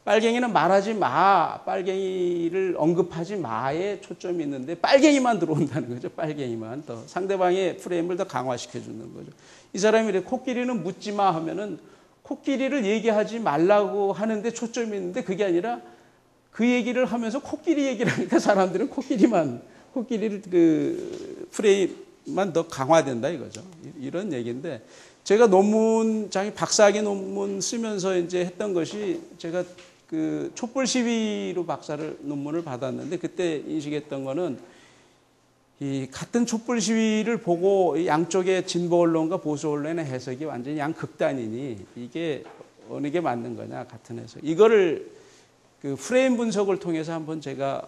S1: 빨갱이는 말하지 마. 빨갱이를 언급하지 마에 초점이 있는데 빨갱이만 들어온다는 거죠. 빨갱이만 더 상대방의 프레임을 더 강화시켜 주는 거죠. 이 사람이 이래 코끼리는 묻지 마 하면은 코끼리를 얘기하지 말라고 하는데 초점이 있는데 그게 아니라 그 얘기를 하면서 코끼리 얘기를 하니까 사람들은 코끼리를 그 프레임만 더 강화된다 이거죠. 이런 얘기인데, 제가 박사학위 논문 쓰면서 이제 했던 것이, 제가 그 촛불 시위로 논문을 받았는데 그때 인식했던 거는 이 같은 촛불 시위를 보고 양쪽의 진보 언론과 보수 언론의 해석이 완전히 양극단이니 이게 어느 게 맞는 거냐 같은 해석. 이거를 그 프레임 분석을 통해서 한번 제가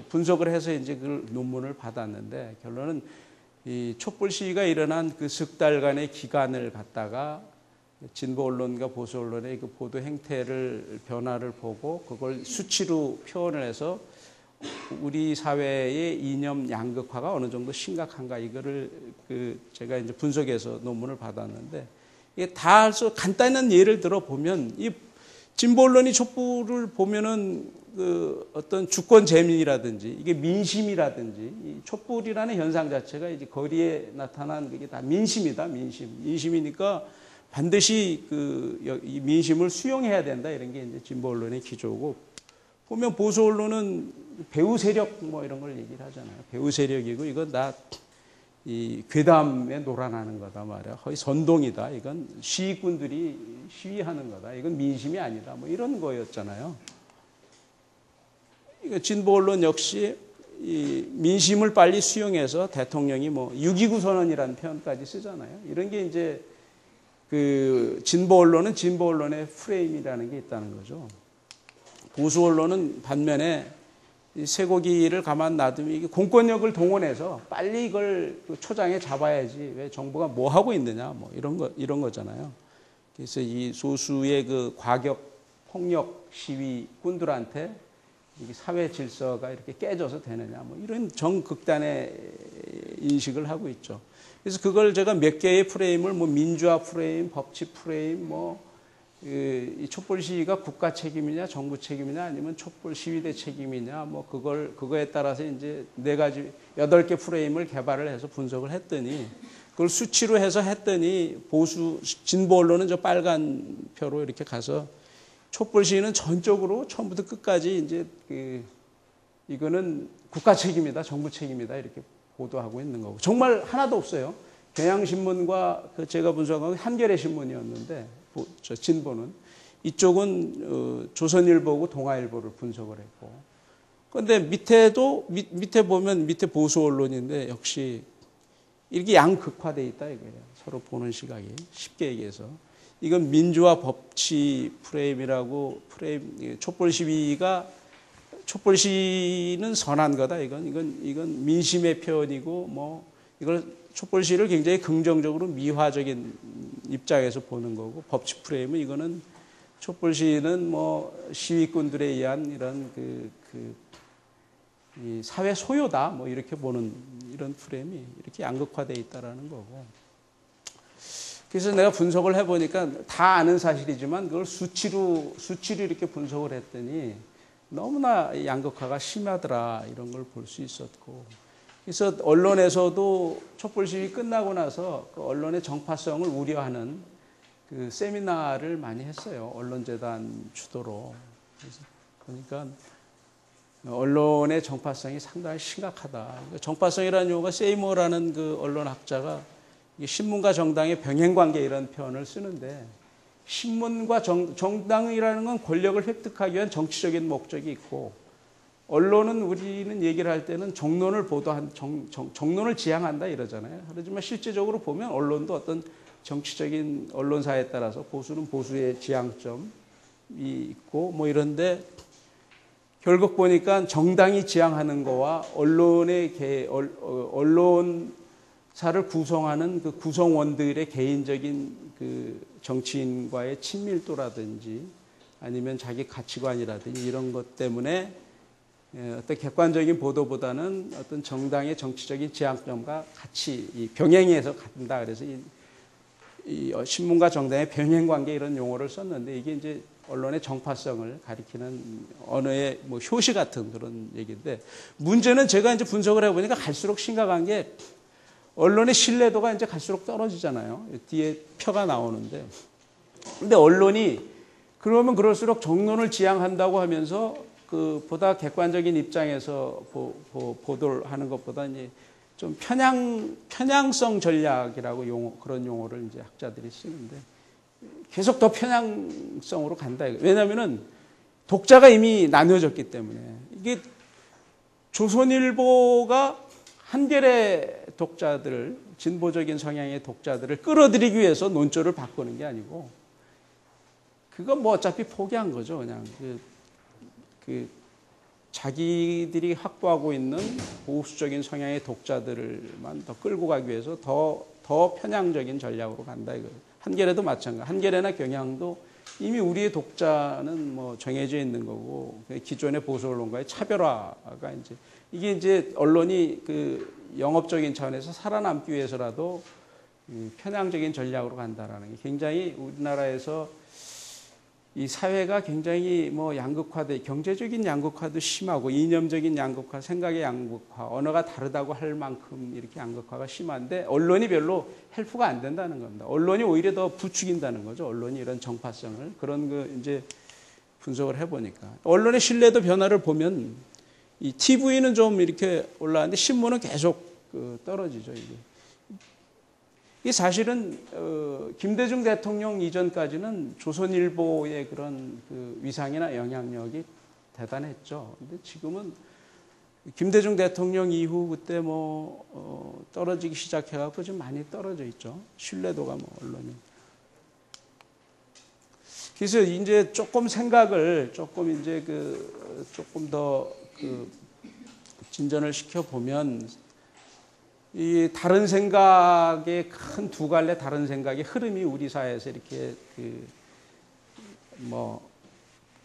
S1: 분석을 해서 이제 그 논문을 받았는데, 결론은 이 촛불 시위가 일어난 그 석 달간의 기간을 갖다가 진보 언론과 보수 언론의 그 보도 행태를 변화를 보고 그걸 수치로 표현을 해서 우리 사회의 이념 양극화가 어느 정도 심각한가 이거를 제가 이제 분석해서 논문을 받았는데, 이게 다 해서 간단한 예를 들어 보면 이 진보 언론이 촛불을 보면은 그 어떤 주권 재민이라든지 이게 민심이라든지 이 촛불이라는 현상 자체가 이제 거리에 나타난 그게 다 민심이다. 민심이니까 반드시 이 민심을 수용해야 된다. 이런 게 이제 진보 언론의 기조고, 보면 보수 언론은 배후 세력 뭐 이런 걸 얘기를 하잖아요. 배후 세력이고 이건 다 이 괴담에 놀아나는 거다 말이야. 거의 선동이다. 이건 시위꾼들이 시위하는 거다. 이건 민심이 아니다. 뭐 이런 거였잖아요. 진보 언론 역시 이 민심을 빨리 수용해서 대통령이 뭐 6.29 선언이라는 표현까지 쓰잖아요. 이런 게 이제 그 진보 언론은 진보 언론의 프레임이라는 게 있다는 거죠. 보수 언론은 반면에 이 쇠고기를 가만 놔두면 이게 공권력을 동원해서 빨리 이걸 그 초장에 잡아야지 왜 정부가 뭐 하고 있느냐 뭐 이런 거잖아요. 그래서 이 소수의 그 과격 폭력 시위꾼들한테 이게 사회 질서가 이렇게 깨져서 되느냐 뭐 이런 정극단의 인식을 하고 있죠. 그래서 그걸 제가 몇 개의 프레임을 뭐 민주화 프레임, 법치 프레임, 뭐 이 촛불 시위가 국가 책임이냐, 정부 책임이냐, 아니면 촛불 시위대 책임이냐, 뭐 그거에 따라서 이제 4가지, 8개 프레임을 개발을 해서 분석을 했더니 그걸 수치로 해서 했더니 보수 진보 언론은 저 빨간 표로 이렇게 가서 촛불 시위는 전적으로 처음부터 끝까지 이제 이거는 국가 책임이다, 정부 책임이다 이렇게 보도하고 있는 거고 정말 하나도 없어요. 경향신문과 제가 분석한 한겨레 신문이었는데 저 진보는 이쪽은 조선일보고 동아일보를 분석을 했고 그런데 밑에 보면 밑에 보수 언론인데 역시 이렇게 양극화되어 있다 이거예요. 서로 보는 시각이 쉽게 얘기해서 이건 민주화 법치 프레임이라고 촛불 시위는 선한 거다. 이건 민심의 표현이고 뭐 이걸 촛불 시위를 굉장히 긍정적으로 미화적인 입장에서 보는 거고 법치 프레임은 이거는 촛불 시위는 뭐 시위꾼들에 의한 이런 이 사회 소요다 뭐 이렇게 보는 이런 프레임이 이렇게 양극화되어 있다라는 거고. 그래서 내가 분석을 해보니까 다 아는 사실이지만 그걸 수치로 이렇게 분석을 했더니 너무나 양극화가 심하더라 이런 걸 볼 수 있었고. 그래서 언론에서도 촛불 시위 끝나고 나서 그 언론의 정파성을 우려하는 그 세미나를 많이 했어요. 언론재단 주도로. 그래서 보니까 언론의 정파성이 상당히 심각하다. 정파성이라는 용어가 세이머라는 그 언론학자가 신문과 정당의 병행관계 이런 표현을 쓰는데 신문과 정당이라는 건 권력을 획득하기 위한 정치적인 목적이 있고 언론은 우리는 얘기를 할 때는 정론을 정론을 지향한다 이러잖아요. 하지만 실제적으로 보면 언론도 어떤 정치적인 언론사에 따라서 보수는 보수의 지향점이 있고 뭐 이런데 결국 보니까 정당이 지향하는 거와 언론사를 구성하는 그 구성원들의 개인적인 그 정치인과의 친밀도라든지 아니면 자기 가치관이라든지 이런 것 때문에 어떤 객관적인 보도보다는 어떤 정당의 정치적인 지향점과 같이 병행해서 간다. 그래서 이 신문과 정당의 병행관계 이런 용어를 썼는데 이게 이제 언론의 정파성을 가리키는 언어의 뭐 효시 같은 그런 얘기인데 문제는 제가 이제 분석을 해보니까 갈수록 심각한 게 언론의 신뢰도가 이제 갈수록 떨어지잖아요. 뒤에 표가 나오는데. 근데 언론이 그러면 그럴수록 정론을 지향한다고 하면서 그 보다 객관적인 입장에서 보도를 하는 것보다 이제 좀 편향성 전략이라고 그런 용어를 이제 학자들이 쓰는데 계속 더 편향성으로 간다. 왜냐하면은 독자가 이미 나뉘어졌기 때문에 이게 조선일보가 한겨레 독자들을 진보적인 성향의 독자들을 끌어들이기 위해서 논조를 바꾸는 게 아니고 그건 뭐 어차피 포기한 거죠. 그냥 자기들이 확보하고 있는 보수적인 성향의 독자들만 더 끌고 가기 위해서 더 편향적인 전략으로 간다 이거예요. 한겨레도 마찬가지. 한겨레나 경향도 이미 우리의 독자는 뭐 정해져 있는 거고 기존의 보수 언론과의 차별화가 이게 이제 언론이 그 영업적인 차원에서 살아남기 위해서라도 편향적인 전략으로 간다라는 게 굉장히 우리나라에서 이 사회가 굉장히 뭐 양극화돼 경제적인 양극화도 심하고 이념적인 양극화, 생각의 양극화, 언어가 다르다고 할 만큼 이렇게 양극화가 심한데 언론이 별로 헬프가 안 된다는 겁니다. 언론이 오히려 더 부추긴다는 거죠. 언론이 이런 정파성을 그런 거 이제 분석을 해보니까 언론의 신뢰도 변화를 보면 이 TV는 좀 이렇게 올라왔는데 신문은 계속 떨어지죠. 이게 사실은 김대중 대통령 이전까지는 조선일보의 그런 그 위상이나 영향력이 대단했죠. 근데 지금은 김대중 대통령 이후 그때 뭐 떨어지기 시작해갖고 좀 많이 떨어져 있죠. 신뢰도가 뭐 언론이. 그래서 이제 조금 생각을 조금 이제 조금 더 진전을 시켜보면 이 다른 생각의 큰 두 갈래 다른 생각의 흐름이 우리 사회에서 이렇게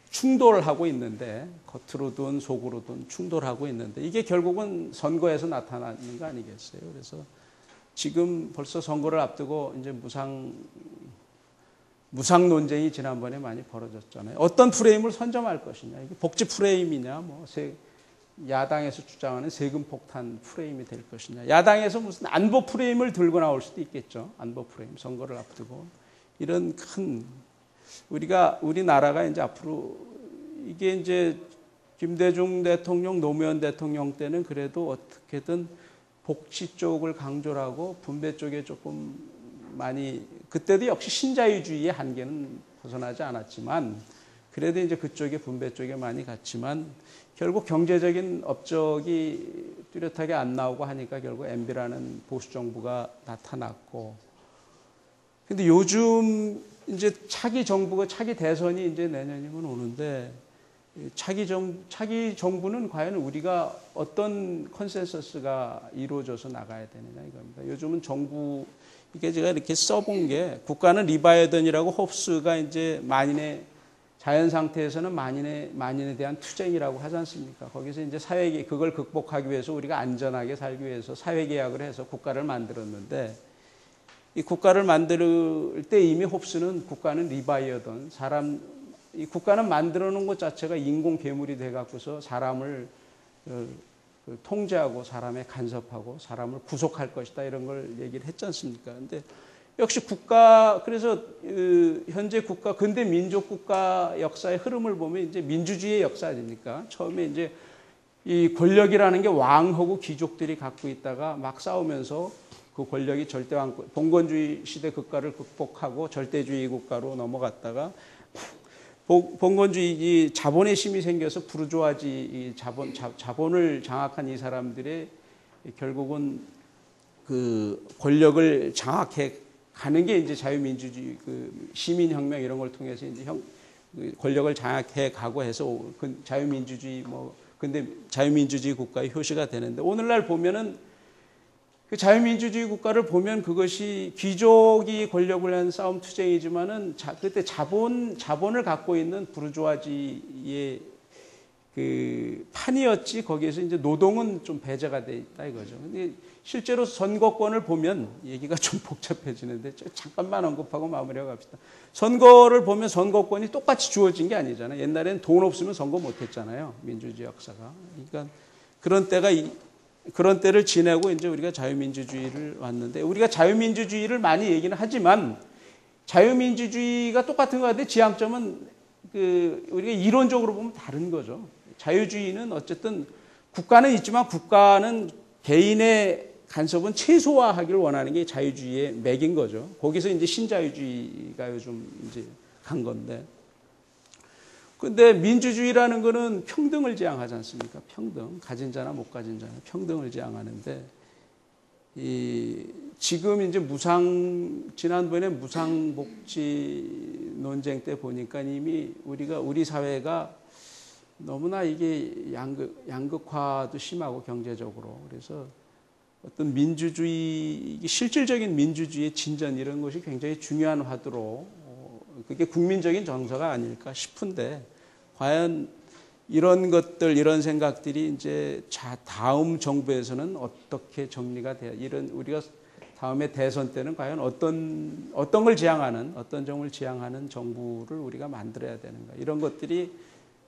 S1: 충돌하고 있는데, 겉으로든 속으로든 충돌하고 있는데, 이게 결국은 선거에서 나타나는 거 아니겠어요? 그래서 지금 벌써 선거를 앞두고 이제 무상 논쟁이 지난번에 많이 벌어졌잖아요. 어떤 프레임을 선점할 것이냐, 이게 복지 프레임이냐, 야당에서 주장하는 세금 폭탄 프레임이 될 것이냐, 야당에서 무슨 안보 프레임을 들고 나올 수도 있겠죠. 안보 프레임, 선거를 앞두고 이런 큰 우리나라가 이제 앞으로 이게 이제 김대중 대통령, 노무현 대통령 때는 그래도 어떻게든 복지 쪽을 강조를 하고 분배 쪽에 조금 많이, 그때도 역시 신자유주의의 한계는 벗어나지 않았지만 그래도 이제 그쪽에 분배 쪽에 많이 갔지만 결국 경제적인 업적이 뚜렷하게 안 나오고 하니까 결국 MB라는 보수 정부가 나타났고, 근데 요즘 이제 차기 대선이 이제 내년이면 오는데, 차기 정부는 과연 우리가 어떤 컨센서스가 이루어져서 나가야 되느냐 이겁니다. 요즘은 정부, 이게 제가 이렇게 써본 게, 국가는 리바이어던이라고 홉스가 이제 자연 상태에서는 만인에 대한 투쟁이라고 하지 않습니까? 거기서 이제 그걸 극복하기 위해서 우리가 안전하게 살기 위해서 사회계약을 해서 국가를 만들었는데, 이 국가를 만들 때 이미 홉스는 국가는 리바이어던, 이 국가는 만들어 놓은 것 자체가 인공 괴물이 돼 갖고서 사람을 통제하고 사람에 간섭하고 사람을 구속할 것이다, 이런 걸 얘기를 했지 않습니까? 근데 역시 그래서 현재 근대 민족 국가 역사의 흐름을 보면 이제 민주주의의 역사 아닙니까? 처음에 이제 이 권력이라는 게 왕하고 귀족들이 갖고 있다가 막 싸우면서 그 권력이 봉건주의 시대 국가를 극복하고 절대주의 국가로 넘어갔다가 봉건주의 자본의 힘이 생겨서 부르주아지 자본을 장악한 이 사람들의 결국은 그 권력을 장악해 가는 게 이제 자유민주주의, 시민혁명 이런 걸 통해서 이제 권력을 장악해 가고 해서 자유민주주의 근데 자유민주주의 국가의 효시가 되는데, 오늘날 보면은 그 자유민주주의 국가를 보면 그것이 귀족이 권력을 위한 싸움 투쟁이지만은 그때 자본을 갖고 있는 부르주아지의 그 판이었지, 거기에서 이제 노동은 좀 배제가 돼 있다 이거죠. 근데 실제로 선거권을 보면 얘기가 좀 복잡해지는데 잠깐만 언급하고 마무리하고 갑시다. 선거를 보면 선거권이 똑같이 주어진 게 아니잖아요. 옛날에는 돈 없으면 선거 못 했잖아요. 민주주의 역사가. 그러니까 그런 때를 지내고 이제 우리가 자유민주주의를 왔는데, 우리가 자유민주주의를 많이 얘기는 하지만 자유민주주의가 똑같은 것 같은데 지향점은 우리가 이론적으로 보면 다른 거죠. 자유주의는 어쨌든 국가는 있지만 국가는 개인의 간섭은 최소화하기를 원하는 게 자유주의의 맥인 거죠. 거기서 이제 신자유주의가 요즘 이제 간 건데. 근데 민주주의라는 거는 평등을 지향하지 않습니까? 평등. 가진 자나 못 가진 자나 평등을 지향하는데, 지금 이제 지난번에 무상복지 논쟁 때 보니까 이미 우리 사회가 너무나 이게 양극화도 심하고 경제적으로, 그래서 어떤 실질적인 민주주의의 진전 이런 것이 굉장히 중요한 화두로, 그게 국민적인 정서가 아닐까 싶은데, 과연 이런 것들, 이런 생각들이 이제 다음 정부에서는 어떻게 정리가 돼야, 우리가 다음에 대선 때는 과연 어떤 걸 지향하는, 어떤 정을 지향하는 정부를 우리가 만들어야 되는가, 이런 것들이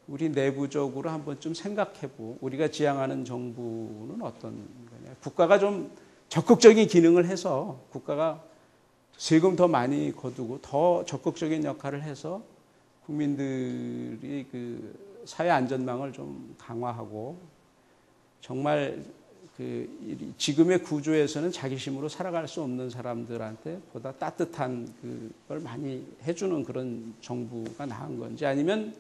S1: 우리 내부적으로 한번 좀 생각해보고, 우리가 지향하는 정부는 어떤 거냐. 국가가 좀 적극적인 기능을 해서, 국가가 세금 더 많이 거두고 더 적극적인 역할을 해서 국민들이 그 사회 안전망을 좀 강화하고, 정말 지금의 구조에서는 자기 힘으로 살아갈 수 없는 사람들한테 보다 따뜻한 그걸 많이 해주는 그런 정부가 나은 건지, 아니면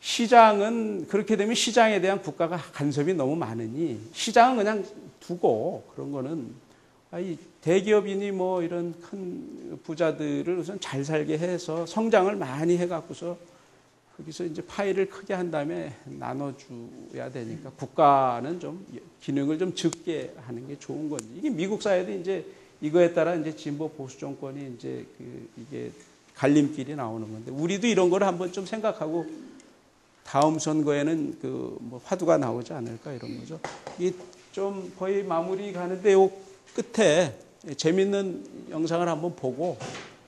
S1: 시장은, 그렇게 되면 시장에 대한 국가가 간섭이 너무 많으니 시장은 그냥 두고, 그런 거는 대기업이니 이런 큰 부자들을 우선 잘 살게 해서 성장을 많이 해갖고서 거기서 이제 파일을 크게 한 다음에 나눠줘야 되니까 국가는 좀 기능을 좀 적게 하는 게 좋은 건지. 이게 미국 사회도 이제 이거에 따라 이제 진보 보수 정권이 이제 이게 갈림길이 나오는 건데, 우리도 이런 걸 한번 좀 생각하고 다음 선거에는 뭐 화두가 나오지 않을까 이런 거죠. 이 좀 거의 마무리 가는데 요 끝에 재밌는 영상을 한번 보고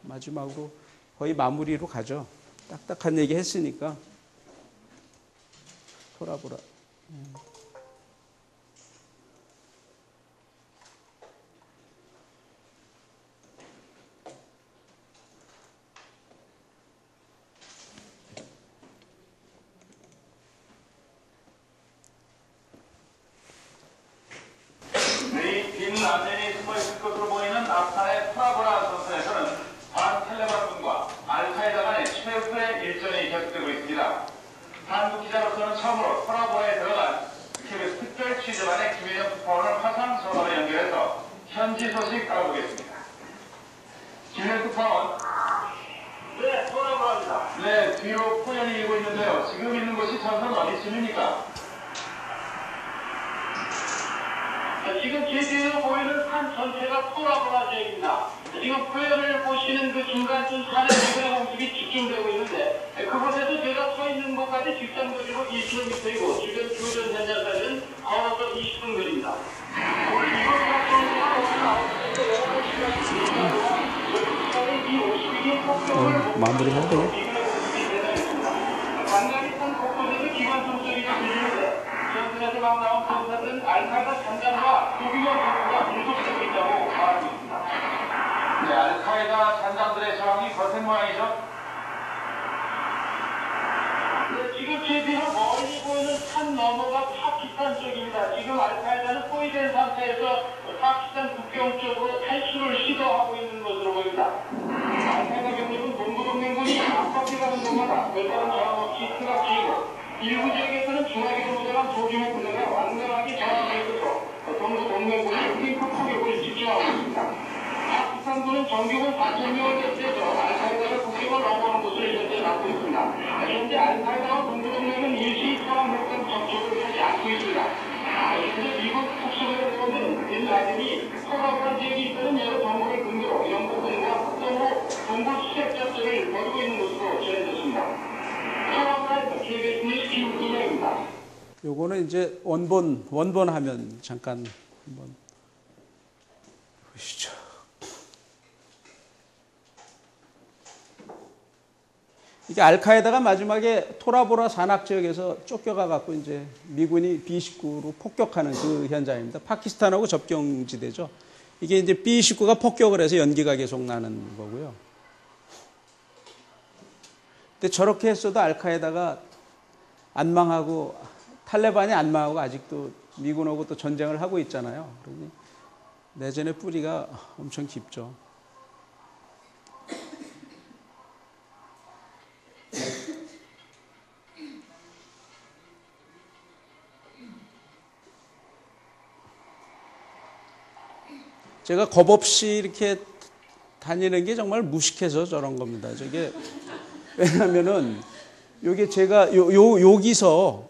S1: 마지막으로 거의 마무리로 가죠. 딱딱한 얘기 했으니까. 토라보라.
S4: 빈 라면이 숨어있을 것으로 보이는 아프간의 토라보라 전선에서는 반탈레반군과 알카에다 간의 최후의 일전이 계속되고 있습니다. 한국 기자로서는 처음으로 토라보라에 들어간 KBS 특별 취재반의 김윤영 특파원을 화상 전화로 연결해서 현지 소식 알아보겠습니다. 김윤영 특파원. 네, 토라보라입니다. 네, 뒤로 포연이 일고 있는데요. 지금 있는 곳이 전선 어디쯤입니까? 지금 제 뒤로 보이는 산 전체가 토라보라 지역입니다. 지금 표현을 보시는 그 중간쯤 산에 미군의 공습이 집중되고 있는데, 그곳에서 제가 서 있는 곳까지 직선거리로 1km이고 주변 교전 현장까지는 걸어서 20분 거리입니다. 오늘 이번 사건은
S1: 마무리해야 돼요.
S4: 간간히 산 곳곳에서 기관총 소리가 들리는데, 전선에서 막 나온 전사들은 알카에다 잔장과 소규모 정부가 공속되고 있다고 말하고 있습니다. 네, 알카에다 잔장들의 저항이 거센 모양이죠? 네, 지금 제 뒤로 멀리 보이는 산 너머가 파키스탄 쪽입니다. 지금 알카에다는 포위된 상태에서 파키스탄 국경 쪽으로 탈출을 시도하고 있는 것으로 보입니다. 알카에다 경력은 동부동맹군이 앞바퀴 가는 곳마다 별다른 저항 없이 투각지이고, 일부 지역에서는 중화기로 무장한 소규모 군대가 완전하게 저항해 있어서 동부동맹군이 핑크 포격을 집중하고 있습니다. 파키스탄군은 정규군 4,000명을 대체해서 알카에다가 국경을 넘어오는 것을 현재 맡고 있습니다. 현재 알카에다와 동부동맹은 일시 상황했던 접촉을 하지 않고 있습니다. 현재 미국 특수부대원들은 빈 라덴이 토라보라 지역에 있다는 여러 정보를 근거로 영국군과 국정으로 동부 수색 작전을 벌이고 있는 것으로 전해졌습니다.
S1: 요거는 이제 원본 화면 잠깐 한번 보시죠. 이게 알카에다가 마지막에 토라보라 산악 지역에서 쫓겨가 갖고 이제 미군이 B-19로 폭격하는 그 현장입니다. 파키스탄하고 접경지대죠. 이게 이제 B-19가 폭격을 해서 연기가 계속 나는 거고요. 근데 저렇게 했어도 알카에다가 안 망하고, 탈레반이 안 망하고 아직도 미군하고 또 전쟁을 하고 있잖아요. 그러니 내전의 뿌리가 엄청 깊죠. 제가 겁 없이 이렇게 다니는 게 정말 무식해서 저런 겁니다. 저게 왜냐면은 요게 제가 여기서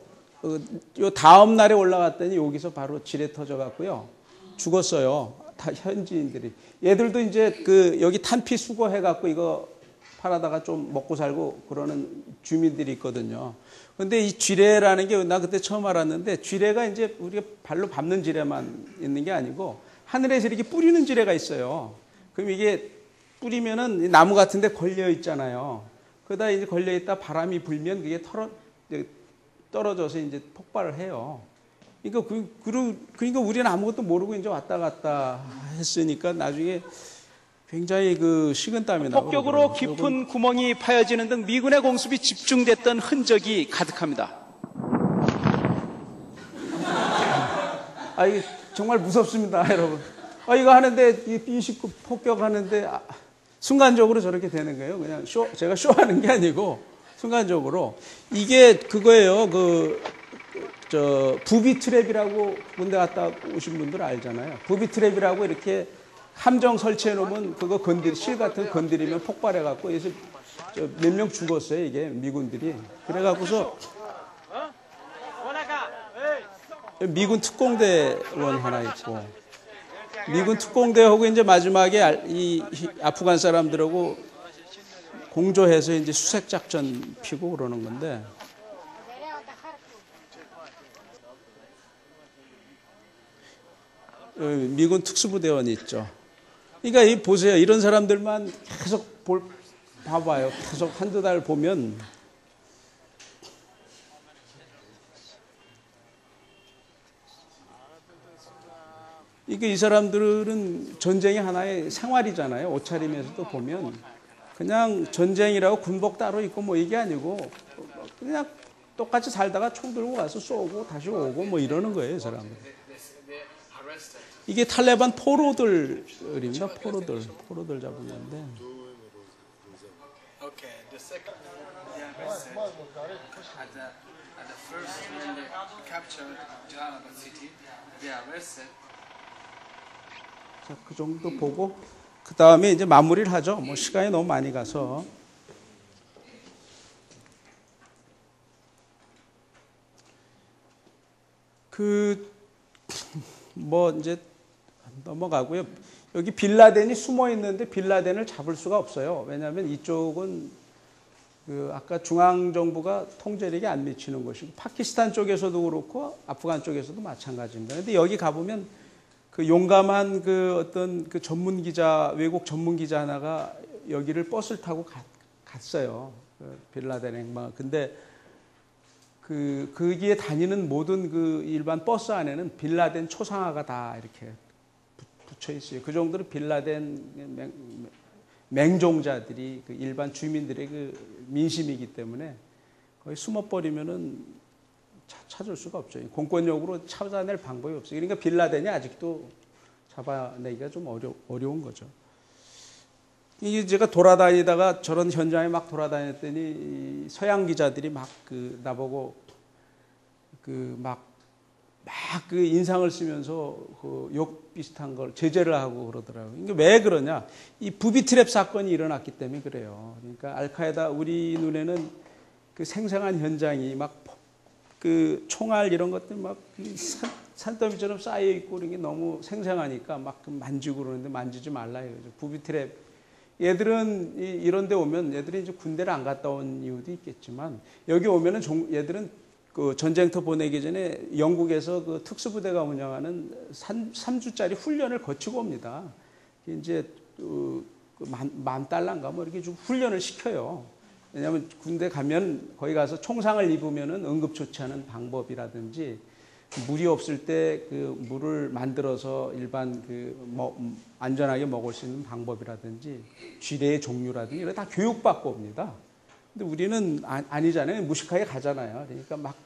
S1: 요 다음 날에 올라갔더니 여기서 바로 지뢰 터져 갖고요. 죽었어요. 다 현지인들이. 얘들도 이제 여기 탄피 수거해 갖고 이거 팔아다가 좀 먹고 살고 그러는 주민들이 있거든요. 근데 이 지뢰라는 게 나 그때 처음 알았는데, 지뢰가 이제 우리가 발로 밟는 지뢰만 있는 게 아니고 하늘에서 이렇게 뿌리는 지뢰가 있어요. 그럼 이게 뿌리면은 나무 같은 데 걸려 있잖아요. 그러다 이제 걸려 있다 바람이 불면 그게 떨어져서 이제 폭발을 해요. 그러니까 우리는 아무것도 모르고 이제 왔다 갔다 했으니까 나중에 굉장히 식은땀이 나고. 폭격으로 깊은 구멍이 파여지는 등 미군의 공습이 집중됐던 흔적이 가득합니다. 이게 정말 무섭습니다, 여러분. 이거 하는데, 이 B-19 폭격하는데, 순간적으로 저렇게 되는 거예요. 그냥 제가 쇼하는 게 아니고, 순간적으로. 이게 그거예요. 부비 트랩이라고 군대 갔다 오신 분들 알잖아요. 부비 트랩이라고 이렇게 함정 설치해 놓으면 그거 실 같은 거 건드리면 폭발해 갖고, 그래서 몇 명 죽었어요, 이게 미군들이. 그래갖고서 미군 특공대원 하나 있고, 미군 특공대하고 이제 마지막에 이 아프간 사람들하고 공조해서 이제 수색 작전 피고 그러는 건데, 미군 특수부대원이 있죠. 그러니까 이 보세요, 이런 사람들만 계속 봐봐요. 계속 한두 달 보면 이게 이 사람들은 전쟁이 하나의 생활이잖아요. 옷차림에서도 보면 그냥 전쟁이라고 군복 따로 입고 뭐 이게 아니고 그냥 똑같이 살다가 총 들고 가서 쏘고 다시 오고 뭐 이러는 거예요, 이 사람들. 이게 탈레반 포로들입니다. 포로들 잡은 건데.
S5: Okay, the second they arrested at the first when they captured Jalalabad city, they arrested.
S1: 자, 그 정도 보고 그 다음에 이제 마무리를 하죠. 뭐 시간이 너무 많이 가서. 뭐 이제 넘어가고요. 여기 빌라덴이 숨어 있는데 빌라덴을 잡을 수가 없어요. 왜냐하면 이쪽은 아까 중앙 정부가 통제력이 안 미치는 것이고 파키스탄 쪽에서도 그렇고 아프간 쪽에서도 마찬가지입니다. 그런데 여기 가보면 그 용감한 어떤 전문 기자, 외국 전문 기자 하나가 여기를 버스를 타고 갔어요. 빌라덴 행방. 근데 거기에 다니는 모든 일반 버스 안에는 빌라덴 초상화가 다 이렇게 붙여 있어요. 그 정도로 빌라덴 맹종자들이 일반 주민들의 민심이기 때문에 거기 숨어버리면은 찾을 수가 없죠. 공권력으로 찾아낼 방법이 없어요. 그러니까 빌라덴이 아직도 잡아내기가 좀 어려운 거죠. 이게 제가 돌아다니다가 저런 현장에 막 돌아다녔더니 서양 기자들이 막 나보고 인상을 쓰면서 욕 비슷한 걸 제재를 하고 그러더라고요. 이게 왜 그러냐? 이 부비 트랩 사건이 일어났기 때문에 그래요. 그러니까 알카에다 우리 눈에는 생생한 현장이 막 총알 이런 것들 막 산더미처럼 쌓여 있고 이런 게 너무 생생하니까 막 만지고 그러는데 만지지 말라 이거죠. 부비 트랩. 얘들은 이런 데 오면 얘들이 이제 군대를 안 갔다 온 이유도 있겠지만 여기 오면은 얘들은 전쟁터 보내기 전에 영국에서 특수부대가 운영하는 3주짜리 훈련을 거치고 옵니다. 이제 $10,000인가 뭐 이렇게 좀 훈련을 시켜요. 왜냐하면 군대 가면 거기 가서 총상을 입으면은 응급 조치하는 방법이라든지 물이 없을 때 물을 만들어서 일반 안전하게 먹을 수 있는 방법이라든지 쥐레의 종류라든지 이런 다 교육받고 옵니다. 근데 우리는 아니잖아요. 무식하게 가잖아요. 그러니까 막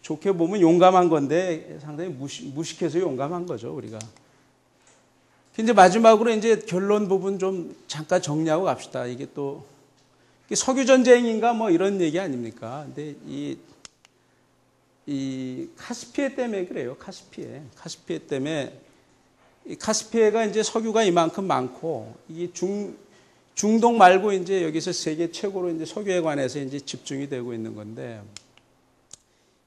S1: 좋게 보면 용감한 건데 상당히 무식해서 용감한 거죠, 우리가. 이제 마지막으로 이제 결론 부분 좀 잠깐 정리하고 갑시다. 이게 또 석유 전쟁인가 뭐 이런 얘기 아닙니까? 근데 이 카스피해 때문에 그래요. 카스피해 때문에 카스피해가 이제 석유가 이만큼 많고 이게 중동 말고 이제 여기서 세계 최고로 이제 석유에 관해서 이제 집중이 되고 있는 건데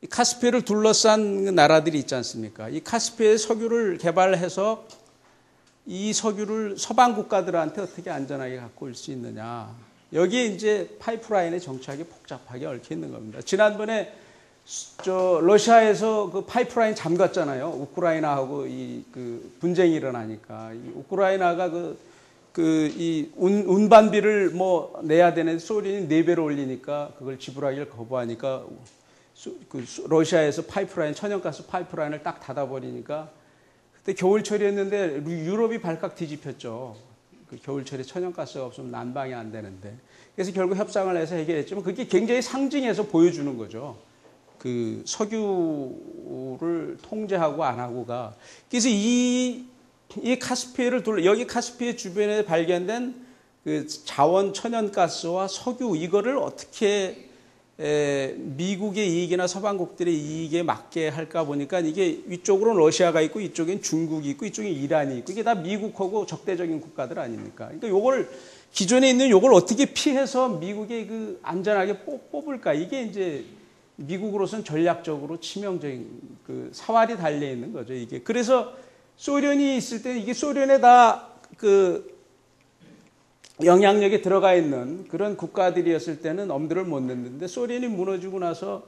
S1: 이 카스피해를 둘러싼 나라들이 있지 않습니까? 이 카스피해 석유를 개발해서 이 석유를 서방 국가들한테 어떻게 안전하게 갖고 올 수 있느냐. 여기에 이제 파이프라인의 정착이 복잡하게 얽혀 있는 겁니다. 지난번에 러시아에서 파이프라인 잠갔잖아요. 우크라이나하고 분쟁이 일어나니까. 이 우크라이나가 이 운반비를 뭐 내야 되는 소련이 4배로 올리니까 그걸 지불하기를 거부하니까 러시아에서 파이프라인, 천연가스 파이프라인을 딱 닫아버리니까 그때 겨울철이었는데 유럽이 발칵 뒤집혔죠. 겨울철에 천연가스가 없으면 난방이 안 되는데. 그래서 결국 협상을 해서 해결했지만 그게 굉장히 상징해서 보여주는 거죠. 석유를 통제하고 안 하고가. 그래서 이 카스피해를 여기 카스피해 주변에 발견된 자원 천연가스와 석유 이거를 어떻게 미국의 이익이나 서방국들의 이익에 맞게 할까 보니까 이게 위쪽으로는 러시아가 있고 이쪽엔 중국이 있고 이쪽엔 이란이 있고 이게 다 미국하고 적대적인 국가들 아닙니까? 그러니까 요걸 기존에 있는 요걸 어떻게 피해서 미국이 그 안전하게 뽑을까? 이게 이제 미국으로서는 전략적으로 치명적인 그 사활이 달려 있는 거죠, 이게. 그래서 소련이 있을 때 이게 소련에 다 그 영향력에 들어가 있는 그런 국가들이었을 때는 엄두를 못 냈는데 소련이 무너지고 나서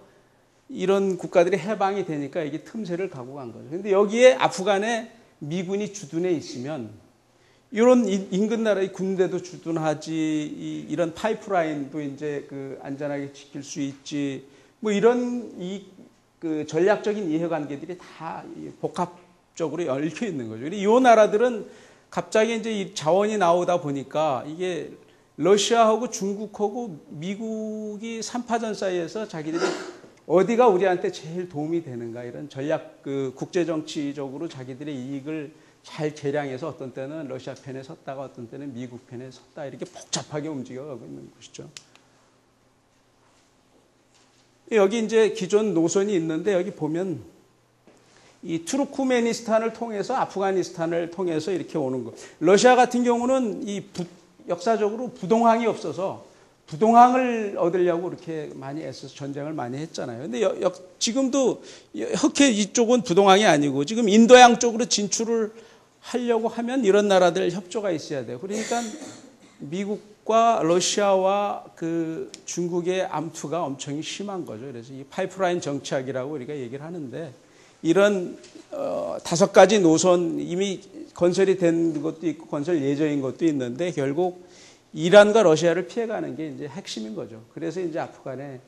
S1: 이런 국가들이 해방이 되니까 이게 틈새를 가고 간 거죠. 근데 여기에 아프간에 미군이 주둔해 있으면 이런 인근 나라의 군대도 주둔하지, 이런 파이프라인도 이제 그 안전하게 지킬 수 있지, 뭐 이런 그 전략적인 이해관계들이 다 복합적으로 얽혀 있는 거죠. 이 나라들은 갑자기 이제 이 자원이 나오다 보니까 이게 러시아하고 중국하고 미국이 3파전 사이에서 자기들이 어디가 우리한테 제일 도움이 되는가, 이런 전략 그 국제정치적으로 자기들의 이익을 잘 계량해서 어떤 때는 러시아 편에 섰다가 어떤 때는 미국 편에 섰다, 이렇게 복잡하게 움직여가고 있는 것이죠. 여기 이제 기존 노선이 있는데 여기 보면 이 투르크메니스탄을 통해서 아프가니스탄을 통해서 이렇게 오는 거. 러시아 같은 경우는 역사적으로 부동항이 없어서 부동항을 얻으려고 이렇게 많이 애써서 전쟁을 많이 했잖아요. 근데 지금도 흑해 이쪽은 부동항이 아니고 지금 인도양 쪽으로 진출을 하려고 하면 이런 나라들 협조가 있어야 돼요. 그러니까 미국과 러시아와 그 중국의 암투가 엄청 심한 거죠. 그래서 이 파이프라인 정착이라고 우리가 얘기를 하는데 이런 5가지 노선 이미 건설이 된 것도 있고 건설 예정인 것도 있는데 결국 이란과 러시아를 피해가는 게 이제 핵심인 거죠. 그래서 이제 아프간에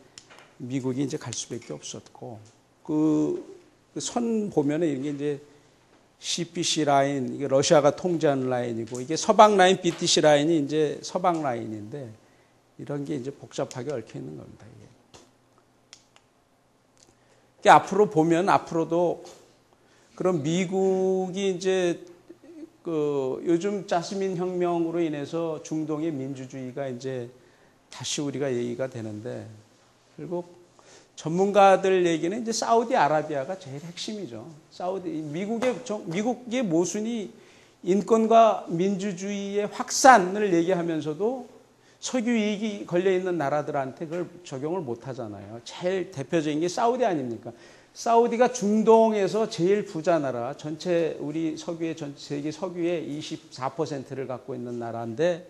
S1: 미국이 이제 갈 수밖에 없었고 그 선 보면은 이게 이제 CPC 라인, 이게 러시아가 통제하는 라인이고 이게 서방 라인 BTC 라인이 이제 서방 라인인데 이런 게 이제 복잡하게 얽혀 있는 겁니다. 이게 앞으로 보면 앞으로도 그럼 미국이 이제 그 요즘 자스민 혁명으로 인해서 중동의 민주주의가 이제 다시 우리가 얘기가 되는데 결국 전문가들 얘기는 이제 사우디아라비아가 제일 핵심이죠. 미국의 모순이 인권과 민주주의의 확산을 얘기하면서도 석유 이익이 걸려있는 나라들한테 그걸 적용을 못 하잖아요. 제일 대표적인 게 사우디 아닙니까? 사우디가 중동에서 제일 부자 나라, 전체 우리 석유의 전 세계 석유의 24%를 갖고 있는 나라인데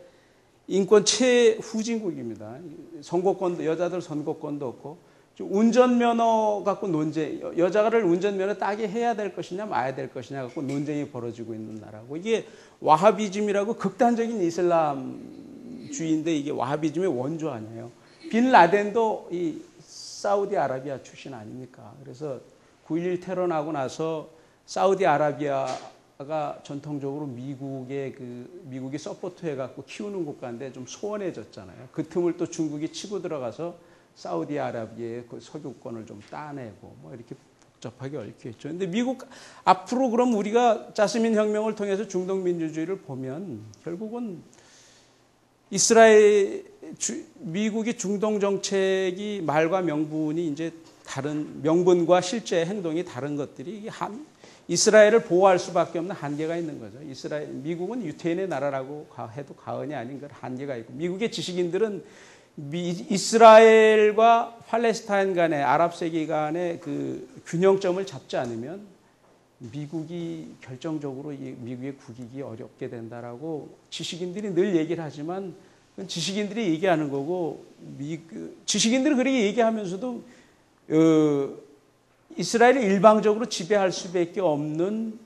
S1: 인권 최후진국입니다. 선거권도 여자들 선거권도 없고 운전면허 갖고 논쟁, 여자를 운전면허 따게 해야 될 것이냐 마야 될 것이냐 갖고 논쟁이 벌어지고 있는 나라고 이게 와하비즘이라고 극단적인 이슬람주의인데 이게 와하비즘의 원조 아니에요. 빈 라덴도 이 사우디아라비아 출신 아닙니까? 그래서 9.11 테러 나고 나서 사우디아라비아가 전통적으로 미국이 서포트해 갖고 키우는 국가인데 좀 소원해졌잖아요. 그 틈을 또 중국이 치고 들어가서 사우디아라비아의 그 석유권을 좀 따내고 뭐 이렇게 복잡하게 얽혀 있죠. 근데 미국 앞으로 그럼 우리가 자스민 혁명을 통해서 중동 민주주의를 보면 결국은 미국의 중동 정책이 말과 명분이 이제 다른 명분과 실제 행동이 다른 것들이 이스라엘을 보호할 수밖에 없는 한계가 있는 거죠. 미국은 유태인의 나라라고 해도 과언이 아닌 그 한계가 있고 미국의 지식인들은 이스라엘과 팔레스타인 간의 아랍 세계 간의 그 균형점을 잡지 않으면 미국이 결정적으로 미국의 국익이 어렵게 된다라고 지식인들이 늘 얘기를 하지만 지식인들이 얘기하는 거고 지식인들은 그렇게 얘기하면서도 이스라엘을 일방적으로 지배할 수밖에 없는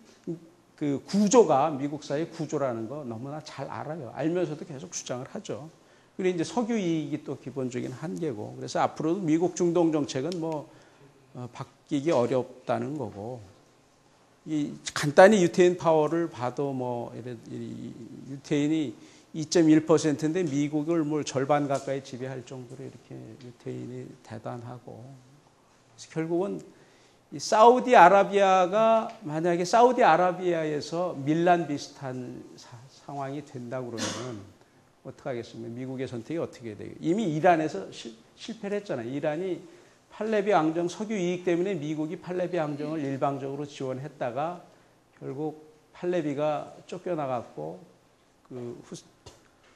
S1: 그 구조가 미국 사회의 구조라는 거 너무나 잘 알아요. 알면서도 계속 주장을 하죠. 그리고 이제 석유 이익이 또 기본적인 한계고 그래서 앞으로도 미국 중동 정책은 바뀌기 어렵다는 거고 간단히 유태인 파워를 봐도 유태인이 2.1%인데 미국을 절반 가까이 지배할 정도로 이렇게 유태인이 대단하고 그래서 결국은 이 사우디아라비아가 만약에 사우디아라비아에서 밀란 비슷한 상황이 된다고 그러면 어떡하겠습니까? 미국의 선택이 어떻게 돼요? 이미 이란에서 실패를 했잖아요. 이란이 팔레비 앙정 석유 이익 때문에 미국이 팔레비 앙정을 일방적으로 지원했다가 결국 팔레비가 쫓겨나갔고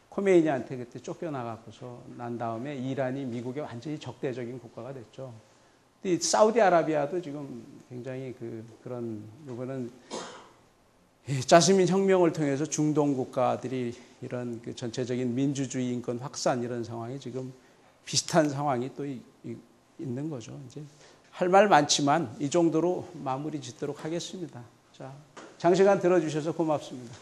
S1: 코메이니한테 그때 쫓겨나갖고서 난 다음에 이란이 미국의 완전히 적대적인 국가가 됐죠. 근데 사우디아라비아도 지금 굉장히 그런 요거는 자스민 혁명을 통해서 중동 국가들이 이런 전체적인 민주주의 인권 확산 이런 상황이 지금 비슷한 상황이 또 있는 거죠. 이제 할 말 많지만 이 정도로 마무리 짓도록 하겠습니다. 자, 장시간 들어주셔서 고맙습니다.